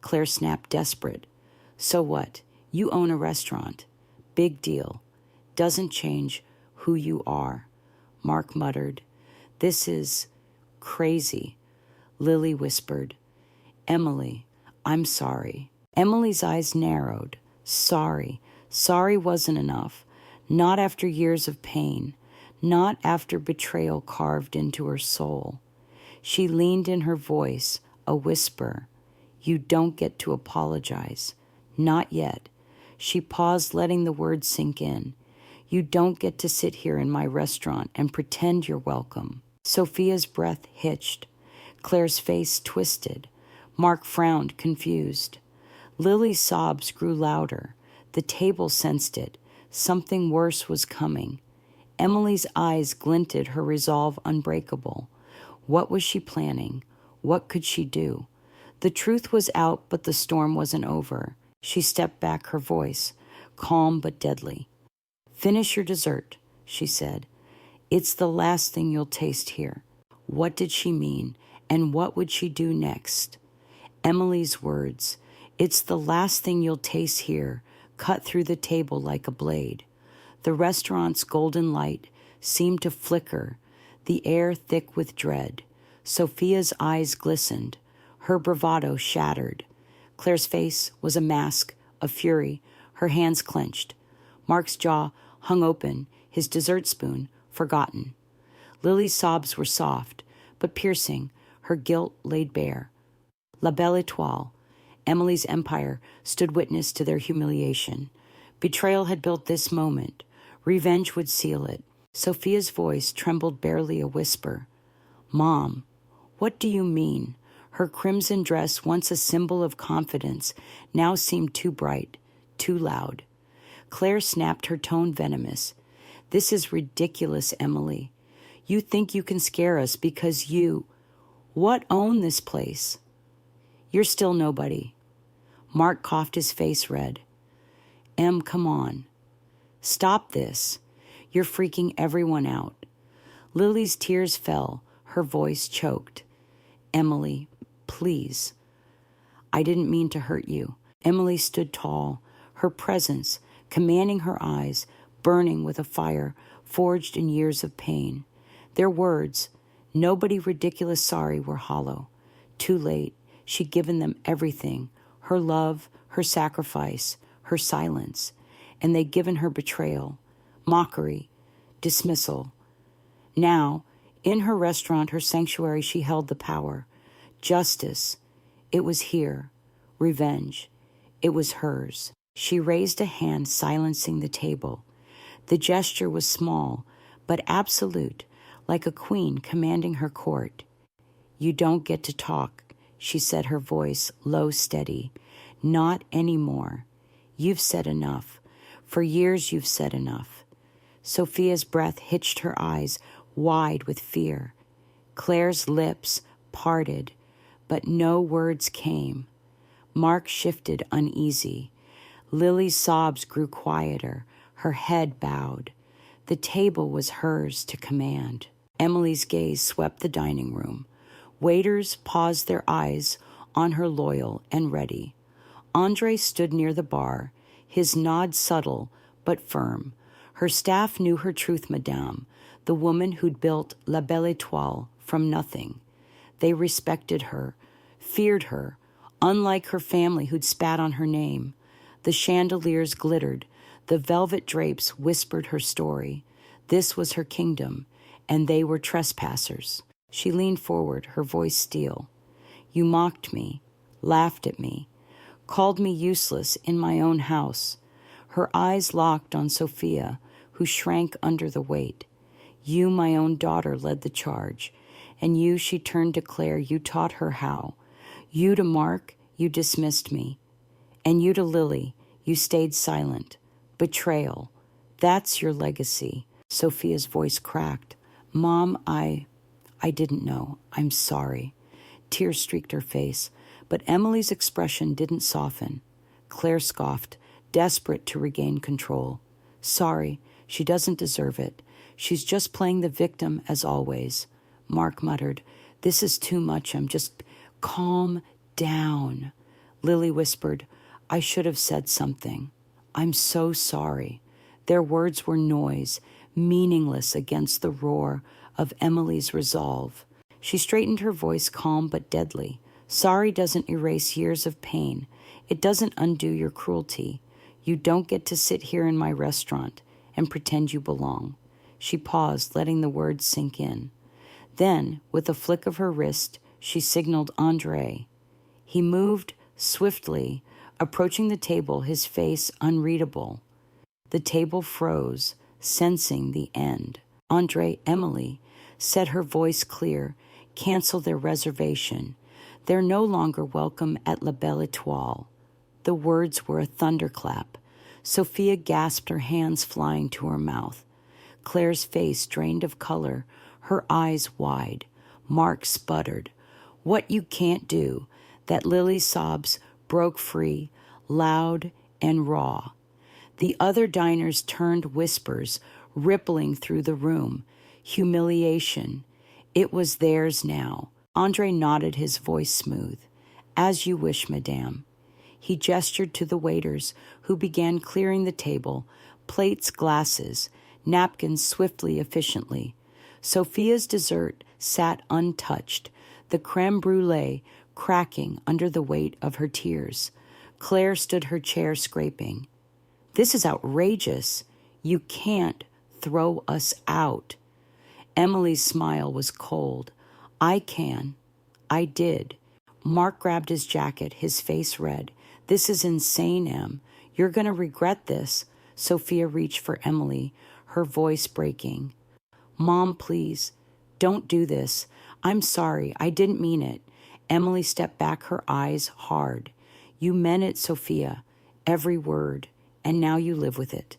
Claire snapped, desperate. "So what? You own a restaurant. Big deal. Doesn't change who you are." Mark muttered. "This is crazy." Lily whispered, "Emily, I'm sorry." Emily's eyes narrowed. Sorry. Sorry wasn't enough. Not after years of pain. Not after betrayal carved into her soul. She leaned in, her voice a whisper. "You don't get to apologize. Not yet." She paused, letting the words sink in. "You don't get to sit here in my restaurant and pretend you're welcome." Sophia's breath hitched. Claire's face twisted. Mark frowned, confused. Lily's sobs grew louder. The table sensed it. Something worse was coming. Emily's eyes glinted, her resolve unbreakable. What was she planning? What could she do? The truth was out, but the storm wasn't over. She stepped back, her voice calm but deadly. "Finish your dessert," she said. "It's the last thing you'll taste here." What did she mean, and what would she do next? Emily's words, "It's the last thing you'll taste here," cut through the table like a blade. The restaurant's golden light seemed to flicker, the air thick with dread. Sophia's eyes glistened, her bravado shattered. Claire's face was a mask of fury, her hands clenched. Mark's jaw hung open, his dessert spoon forgotten. Lily's sobs were soft, but piercing, her guilt laid bare. La Belle Étoile, Emily's empire, stood witness to their humiliation. Betrayal had built this moment. Revenge would seal it. Sophia's voice trembled, barely a whisper. "Mom, what do you mean?" Her crimson dress, once a symbol of confidence, now seemed too bright, too loud. Claire snapped, her tone venomous. "This is ridiculous, Emily. You think you can scare us because you... What own this place? You're still nobody." Mark coughed, his face red. "Em, come on. Stop this. You're freaking everyone out." Lily's tears fell, her voice choked. "Emily, please. I didn't mean to hurt you." Emily stood tall, her presence commanding her eyes, burning with a fire forged in years of pain. Their words, "Nobody ridiculous sorry," were hollow. Too late, she'd given them everything, her love, her sacrifice, her silence, and they'd given her betrayal, mockery, dismissal. Now, in her restaurant, her sanctuary, she held the power. Justice, it was here. Revenge, it was hers. She raised a hand, silencing the table. The gesture was small, but absolute, like a queen commanding her court. "You don't get to talk," she said, her voice low, steady. "Not anymore. You've said enough. For years you've said enough." Sophia's breath hitched, her eyes wide with fear. Claire's lips parted, but no words came. Mark shifted, uneasy. Lily's sobs grew quieter, her head bowed. The table was hers to command. Emily's gaze swept the dining room. Waiters paused, their eyes on her, loyal and ready. Andre stood near the bar, his nod subtle but firm. Her staff knew her truth, madame, the woman who'd built La Belle Étoile from nothing. They respected her, feared her, unlike her family who'd spat on her name. The chandeliers glittered, the velvet drapes whispered her story. This was her kingdom, and they were trespassers. She leaned forward, her voice steel. "You mocked me, laughed at me, called me useless in my own house." Her eyes locked on Sophia, who shrank under the weight. "You, my own daughter, led the charge. And you," she turned to Claire, "you taught her how. You to Mark, you dismissed me. And you to Lily, you stayed silent. Betrayal. That's your legacy." Sophia's voice cracked. "Mom, I didn't know. I'm sorry." Tears streaked her face, but Emily's expression didn't soften. Claire scoffed. desperate to regain control. Sorry, she doesn't deserve it. She's just playing the victim as always. Mark muttered, This is too much. I'm just... Calm down. Lily whispered, I should have said something. I'm so sorry. Their words were noise, meaningless against the roar of Emily's resolve. She straightened her voice, calm but deadly. Sorry doesn't erase years of pain. It doesn't undo your cruelty. You don't get to sit here in my restaurant and pretend you belong. She paused, letting the words sink in. Then, with a flick of her wrist, she signaled Andre. He moved swiftly, approaching the table, his face unreadable. The table froze, sensing the end. Andre, Emily, said, her voice clear, cancel their reservation. They're no longer welcome at La Belle Étoile. The words were a thunderclap. Sophia gasped, her hands flying to her mouth. Claire's face drained of color, her eyes wide. Mark sputtered, What you can't do. That Lily's sobs broke free, loud and raw. The other diners turned, whispers rippling through the room. Humiliation. It was theirs now. Andre nodded, his voice smooth. As you wish, madame. He gestured to the waiters, who began clearing the table, plates, glasses, napkins swiftly, efficiently. Sophia's dessert sat untouched, the creme brulee cracking under the weight of her tears. Claire stood her chair, scraping. This is outrageous. You can't throw us out. Emily's smile was cold. I can. I did. Mark grabbed his jacket, his face red. This is insane, Em. You're going to regret this. Sophia reached for Emily, her voice breaking. Mom, please, don't do this. I'm sorry. I didn't mean it. Emily stepped back, her eyes hard. You meant it, Sophia. Every word. And now you live with it.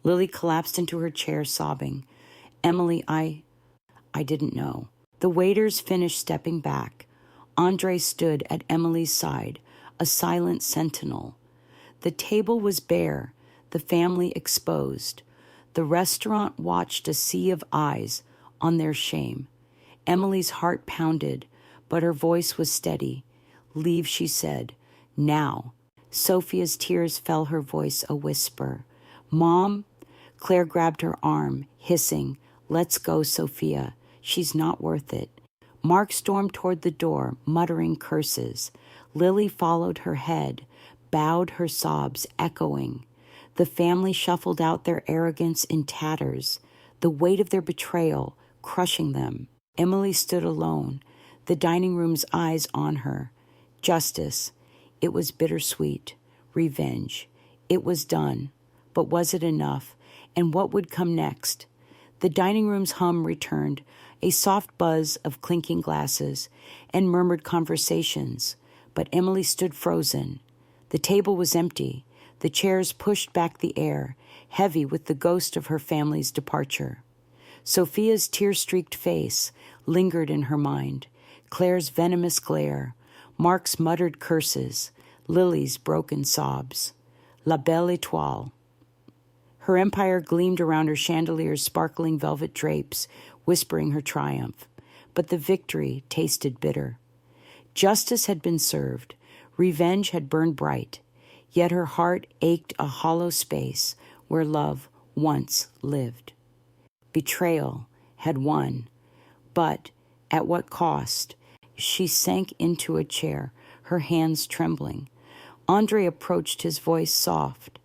Lily collapsed into her chair, sobbing. Emily, I didn't know. The waiters finished stepping back. Andre stood at Emily's side, a silent sentinel. The table was bare, the family exposed. The restaurant watched a sea of eyes on their shame. Emily's heart pounded, but her voice was steady. Leave, she said. Now. Sophia's tears fell, her voice a whisper. Mom? Claire grabbed her arm, hissing, Let's go, Sophia. She's not worth it. Mark stormed toward the door, muttering curses. Lily followed her head, bowed, her sobs echoing. The family shuffled out, their arrogance in tatters, the weight of their betrayal crushing them. Emily stood alone, the dining room's eyes on her. Justice. It was bittersweet. Revenge. It was done. But was it enough? And what would come next? The dining room's hum returned, a soft buzz of clinking glasses and murmured conversations. But Emily stood frozen. The table was empty. The chairs pushed back the air, heavy with the ghost of her family's departure. Sophia's tear-streaked face lingered in her mind. Claire's venomous glare, Mark's muttered curses, Lily's broken sobs. La Belle Étoile. Her empire gleamed around her chandelier's sparkling velvet drapes, whispering her triumph. But the victory tasted bitter. Justice had been served. Revenge had burned bright. Yet her heart ached, a hollow space where love once lived. Betrayal had won. But at what cost? She sank into a chair, her hands trembling. Andre approached, his voice soft.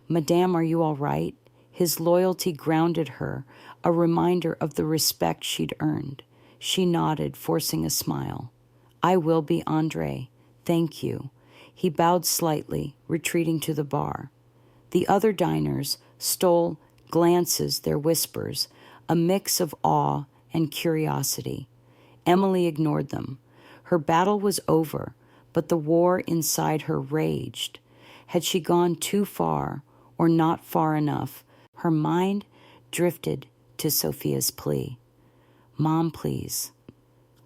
Madame, are you all right? His loyalty grounded her, a reminder of the respect she'd earned. She nodded, forcing a smile. I will be, Andre. Thank you. He bowed slightly, retreating to the bar. The other diners stole glances, their whispers, a mix of awe and curiosity. Emily ignored them. Her battle was over, but the war inside her raged. Had she gone too far or not far enough? Her mind drifted to Sophia's plea. Mom, please.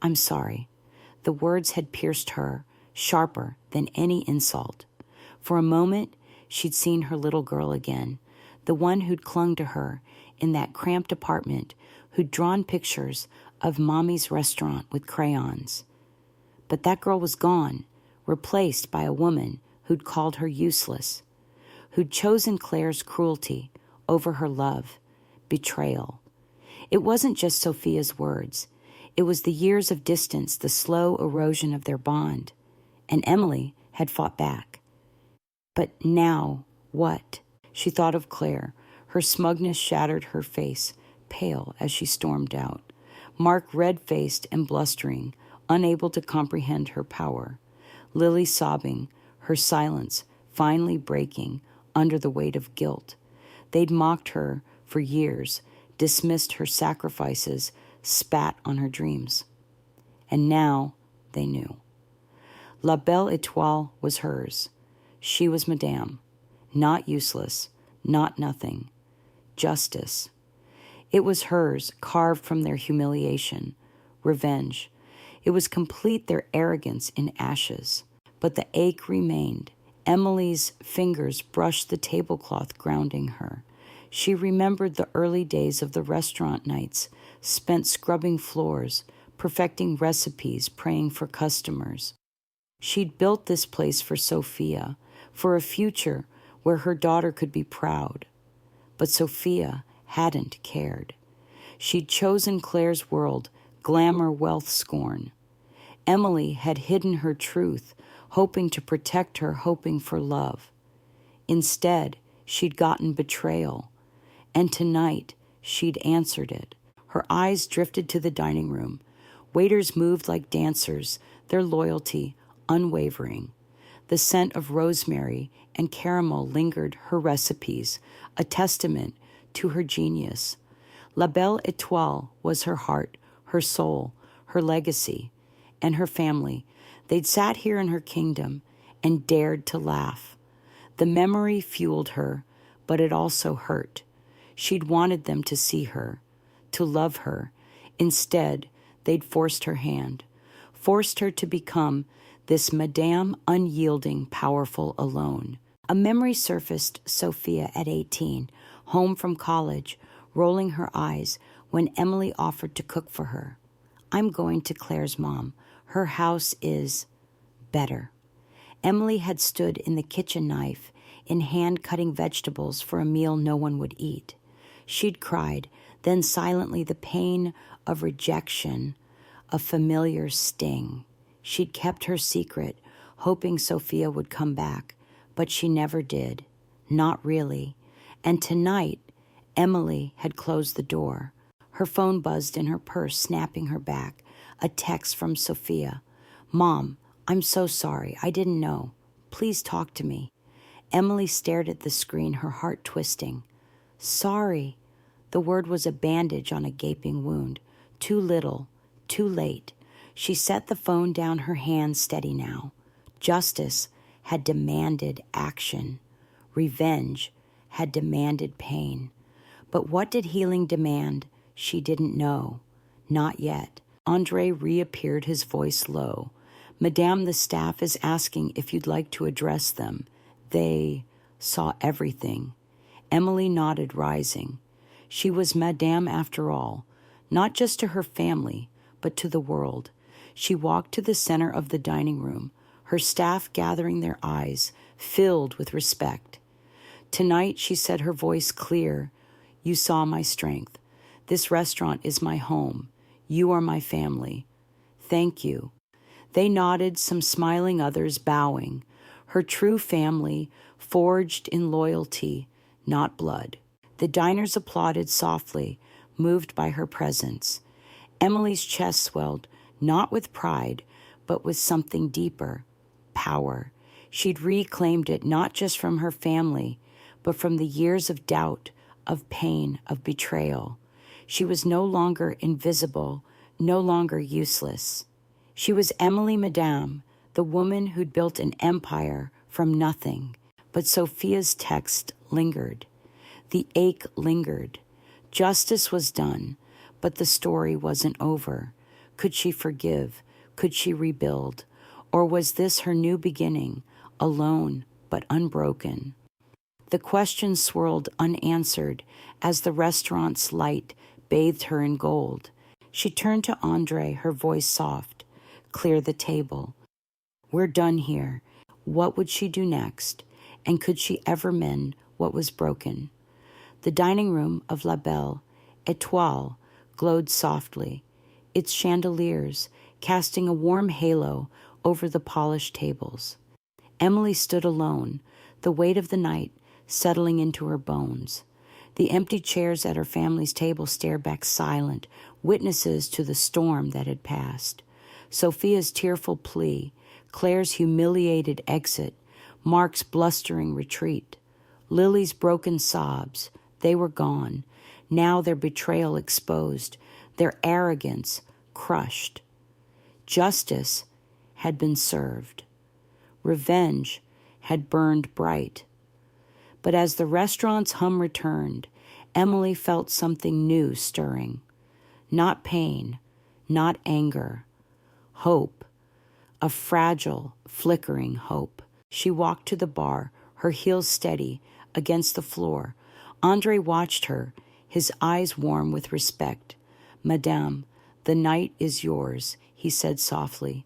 I'm sorry. The words had pierced her, sharper than any insult. For a moment, She'd seen her little girl again, the one who'd clung to her in that cramped apartment, who'd drawn pictures of Mommy's restaurant with crayons. But that girl was gone, replaced by a woman who'd called her useless, who'd chosen Claire's cruelty over her love, betrayal. It wasn't just Sophia's words. It was the years of distance, the slow erosion of their bond. And Emily had fought back. But now, what? She thought of Claire. Her smugness shattered her face, pale as she stormed out. Mark red-faced and blustering, unable to comprehend her power. Lily sobbing, her silence finally breaking under the weight of guilt. They'd mocked her for years, dismissed her sacrifices, spat on her dreams. And now they knew. La Belle Étoile was hers. She was Madame. Not useless, not nothing. Justice. It was hers, carved from their humiliation. Revenge. It was complete their arrogance in ashes. But the ache remained. Emily's fingers brushed the tablecloth, grounding her. She remembered the early days of the restaurant nights, spent scrubbing floors, perfecting recipes, praying for customers. She'd built this place for Sophia, for a future where her daughter could be proud. But Sophia hadn't cared. She'd chosen Claire's world, glamour, wealth, scorn. Emily had hidden her truth, hoping to protect her, hoping for love. Instead, she'd gotten betrayal. And tonight, she'd answered it. Her eyes drifted to the dining room. Waiters moved like dancers, their loyalty unwavering. The scent of rosemary and caramel lingered her recipes, a testament to her genius. La Belle Étoile was her heart, her soul, her legacy, and her family. They'd sat here in her kingdom and dared to laugh. The memory fueled her, but it also hurt. She'd wanted them to see her, to love her. Instead, they'd forced her hand, forced her to become this Madame unyielding, powerful, alone. A memory surfaced Sophia at 18, home from college, rolling her eyes when Emily offered to cook for her. I'm going to Claire's mom. Her house is better. Emily had stood in the kitchen, knife in hand, cutting vegetables for a meal no one would eat. She'd cried, then silently the pain of rejection, a familiar sting. She'd kept her secret, hoping Sophia would come back, but she never did. Not really. And tonight, Emily had closed the door. Her phone buzzed in her purse, snapping her back. A text from Sophia. Mom, I'm so sorry. I didn't know. Please talk to me. Emily stared at the screen, her heart twisting. Sorry. The word was a bandage on a gaping wound. Too little, too late. She set the phone down, her hand steady now. Justice had demanded action. Revenge had demanded pain. But what did healing demand? She didn't know. Not yet. Andre reappeared, his voice low. Madame, the staff is asking if you'd like to address them. They saw everything. Emily nodded, rising. She was Madame after all, not just to her family, but to the world. She walked to the center of the dining room, her staff gathering their eyes, filled with respect. Tonight, she said, her voice clear, you saw my strength. This restaurant is my home. You are my family. Thank you. They nodded, some smiling, others bowing. Her true family, forged in loyalty, not blood. The diners applauded softly, moved by her presence. Emily's chest swelled, not with pride, but with something deeper, power. She'd reclaimed it not just from her family, but from the years of doubt, of pain, of betrayal. She was no longer invisible, no longer useless. She was Emily Madame, the woman who'd built an empire from nothing. But Sophia's text lingered. The ache lingered. Justice was done, but the story wasn't over. Could she forgive? Could she rebuild? Or was this her new beginning, alone but unbroken? The question swirled unanswered as the restaurant's light bathed her in gold. She turned to Andre, her voice soft. Clear the table. We're done here. What would she do next? And could she ever mend what was broken? The dining room of La Belle Étoile glowed softly, its chandeliers casting a warm halo over the polished tables. Emily stood alone, the weight of the night settling into her bones. The empty chairs at her family's table stared back silent, witnesses to the storm that had passed. Sophia's tearful plea, Claire's humiliated exit, Mark's blustering retreat, Lily's broken sobs, they were gone, now their betrayal exposed, their arrogance crushed. Justice had been served. Revenge had burned bright. But as the restaurant's hum returned, Emily felt something new stirring. Not pain, not anger, hope, a fragile, flickering hope. She walked to the bar, her heels steady against the floor. Andre watched her, his eyes warm with respect. "Madame, the night is yours," he said softly.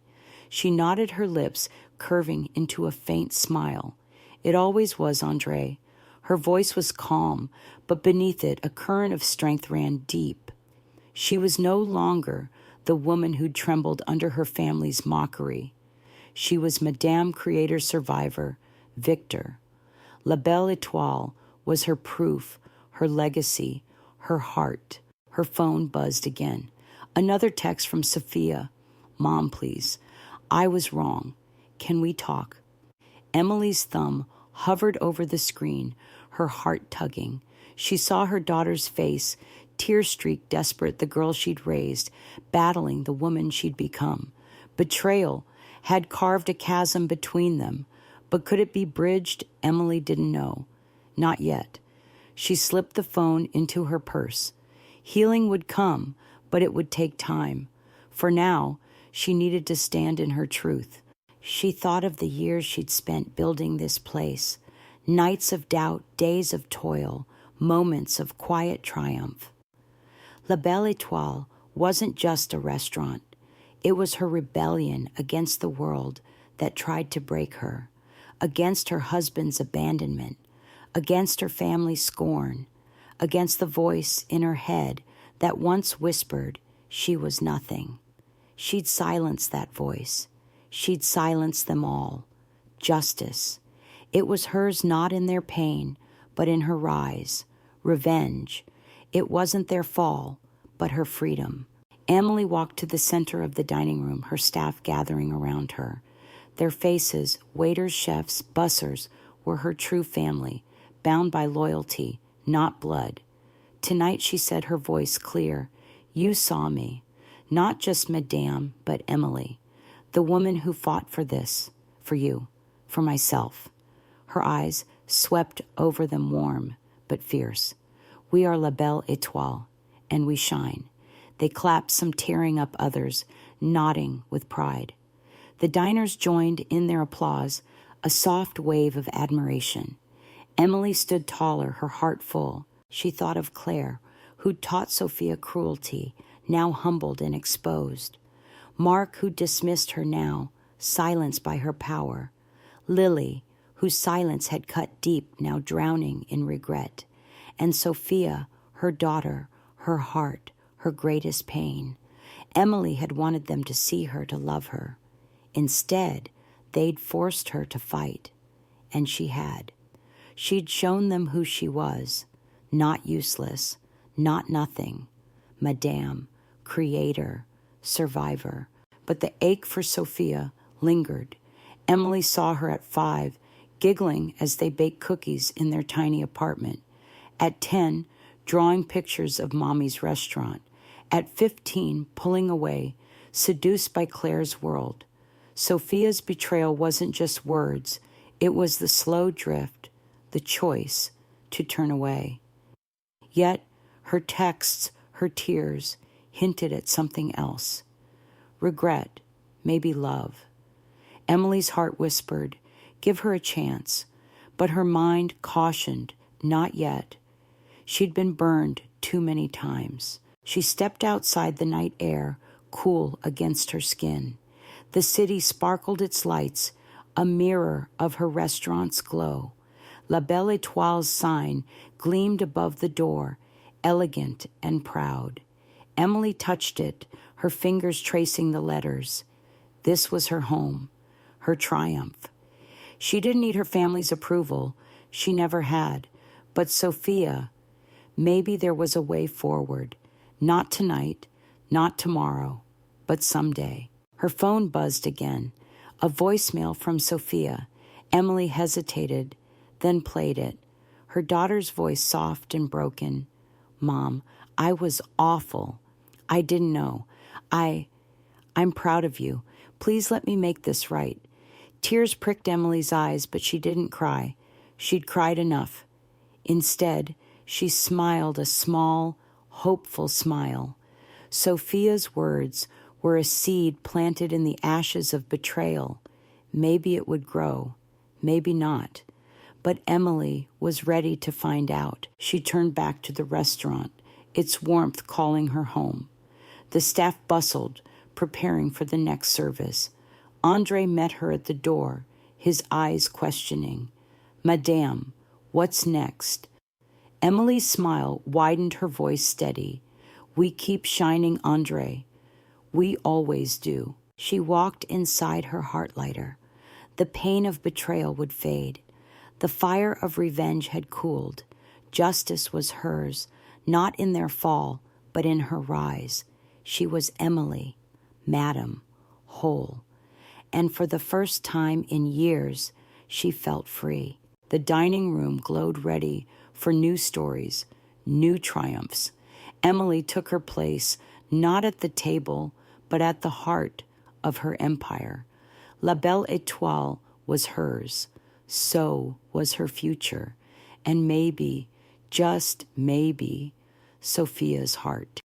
She nodded, her lips curving into a faint smile. It always was, Andre. Her voice was calm, but beneath it a current of strength ran deep. She was no longer the woman who trembled under her family's mockery. She was Madame Creator Survivor, Victor. La Belle Étoile was her proof, her legacy, her heart. Her phone buzzed again. Another text from Sophia. "Mom, please. I was wrong. Can we talk?" Emily's thumb hovered over the screen, her heart tugging. She saw her daughter's face, tear-streaked, desperate, the girl she'd raised, battling the woman she'd become. Betrayal had carved a chasm between them, but could it be bridged? Emily didn't know. Not yet. She slipped the phone into her purse. Healing would come, but it would take time. For now, she needed to stand in her truth. She thought of the years she'd spent building this place, nights of doubt, days of toil, moments of quiet triumph. La Belle Étoile wasn't just a restaurant. It was her rebellion against the world that tried to break her, against her husband's abandonment, against her family's scorn, against the voice in her head that once whispered she was nothing. She'd silenced that voice. She'd silenced them all. Justice. It was hers not in their pain, but in her rise. Revenge. It wasn't their fall, but her freedom. Emily walked to the center of the dining room, her staff gathering around her. Their faces, waiters, chefs, bussers, were her true family, bound by loyalty, not blood. Tonight, she said, her voice clear, "You saw me. Not just Madame, but Emily. The woman who fought for this, for you, for myself." Her eyes swept over them warm, but fierce. "We are La Belle Étoile, and we shine." They clapped, some tearing up, others nodding with pride. The diners joined in their applause, a soft wave of admiration. Emily stood taller, her heart full. She thought of Claire, who'd taught Sophia cruelty, now humbled and exposed. Mark, who dismissed her now, silenced by her power. Lily, whose silence had cut deep, now drowning in regret. And Sophia, her daughter, her heart, her greatest pain. Emily had wanted them to see her, to love her. Instead, they'd forced her to fight. And she had. She'd shown them who she was. Not useless, not nothing. Madame, creator, survivor. But the ache for Sophia lingered. Emily saw her at 5, giggling as they baked cookies in their tiny apartment. At 10, drawing pictures of Mommy's restaurant. At 15, pulling away, seduced by Claire's world. Sophia's betrayal wasn't just words. It was the slow drift, the choice to turn away. Yet her texts, her tears, hinted at something else. Regret, maybe love. Emily's heart whispered, give her a chance. But her mind cautioned, not yet. She'd been burned too many times. She stepped outside the night air, cool against her skin. The city sparkled its lights, a mirror of her restaurant's glow. La Belle Étoile's sign gleamed above the door, elegant and proud. Emily touched it, her fingers tracing the letters. This was her home, her triumph. She didn't need her family's approval. She never had. But Sophia, maybe there was a way forward. Not tonight, not tomorrow, but someday. Her phone buzzed again. A voicemail from Sophia. Emily hesitated, then played it. Her daughter's voice soft and broken. Mom, I was awful. I didn't know. I'm proud of you. Please let me make this right. Tears pricked Emily's eyes, but she didn't cry. She'd cried enough. Instead, she smiled a small, hopeful smile. Sophia's words were a seed planted in the ashes of betrayal. Maybe it would grow, maybe not. But Emily was ready to find out. She turned back to the restaurant, its warmth calling her home. The staff bustled, preparing for the next service. Andre met her at the door, his eyes questioning. Madame, what's next? Emily's smile widened, her voice steady. We keep shining, Andre. We always do. She walked inside her heart lighter. The pain of betrayal would fade. The fire of revenge had cooled. Justice was hers, not in their fall, but in her rise. She was Emily, Madam, whole. And for the first time in years, she felt free. The dining room glowed ready for new stories, new triumphs. Emily took her place, not at the table, but at the heart of her empire. La Belle Étoile was hers. So was her future. And maybe, just maybe, Sophia's heart.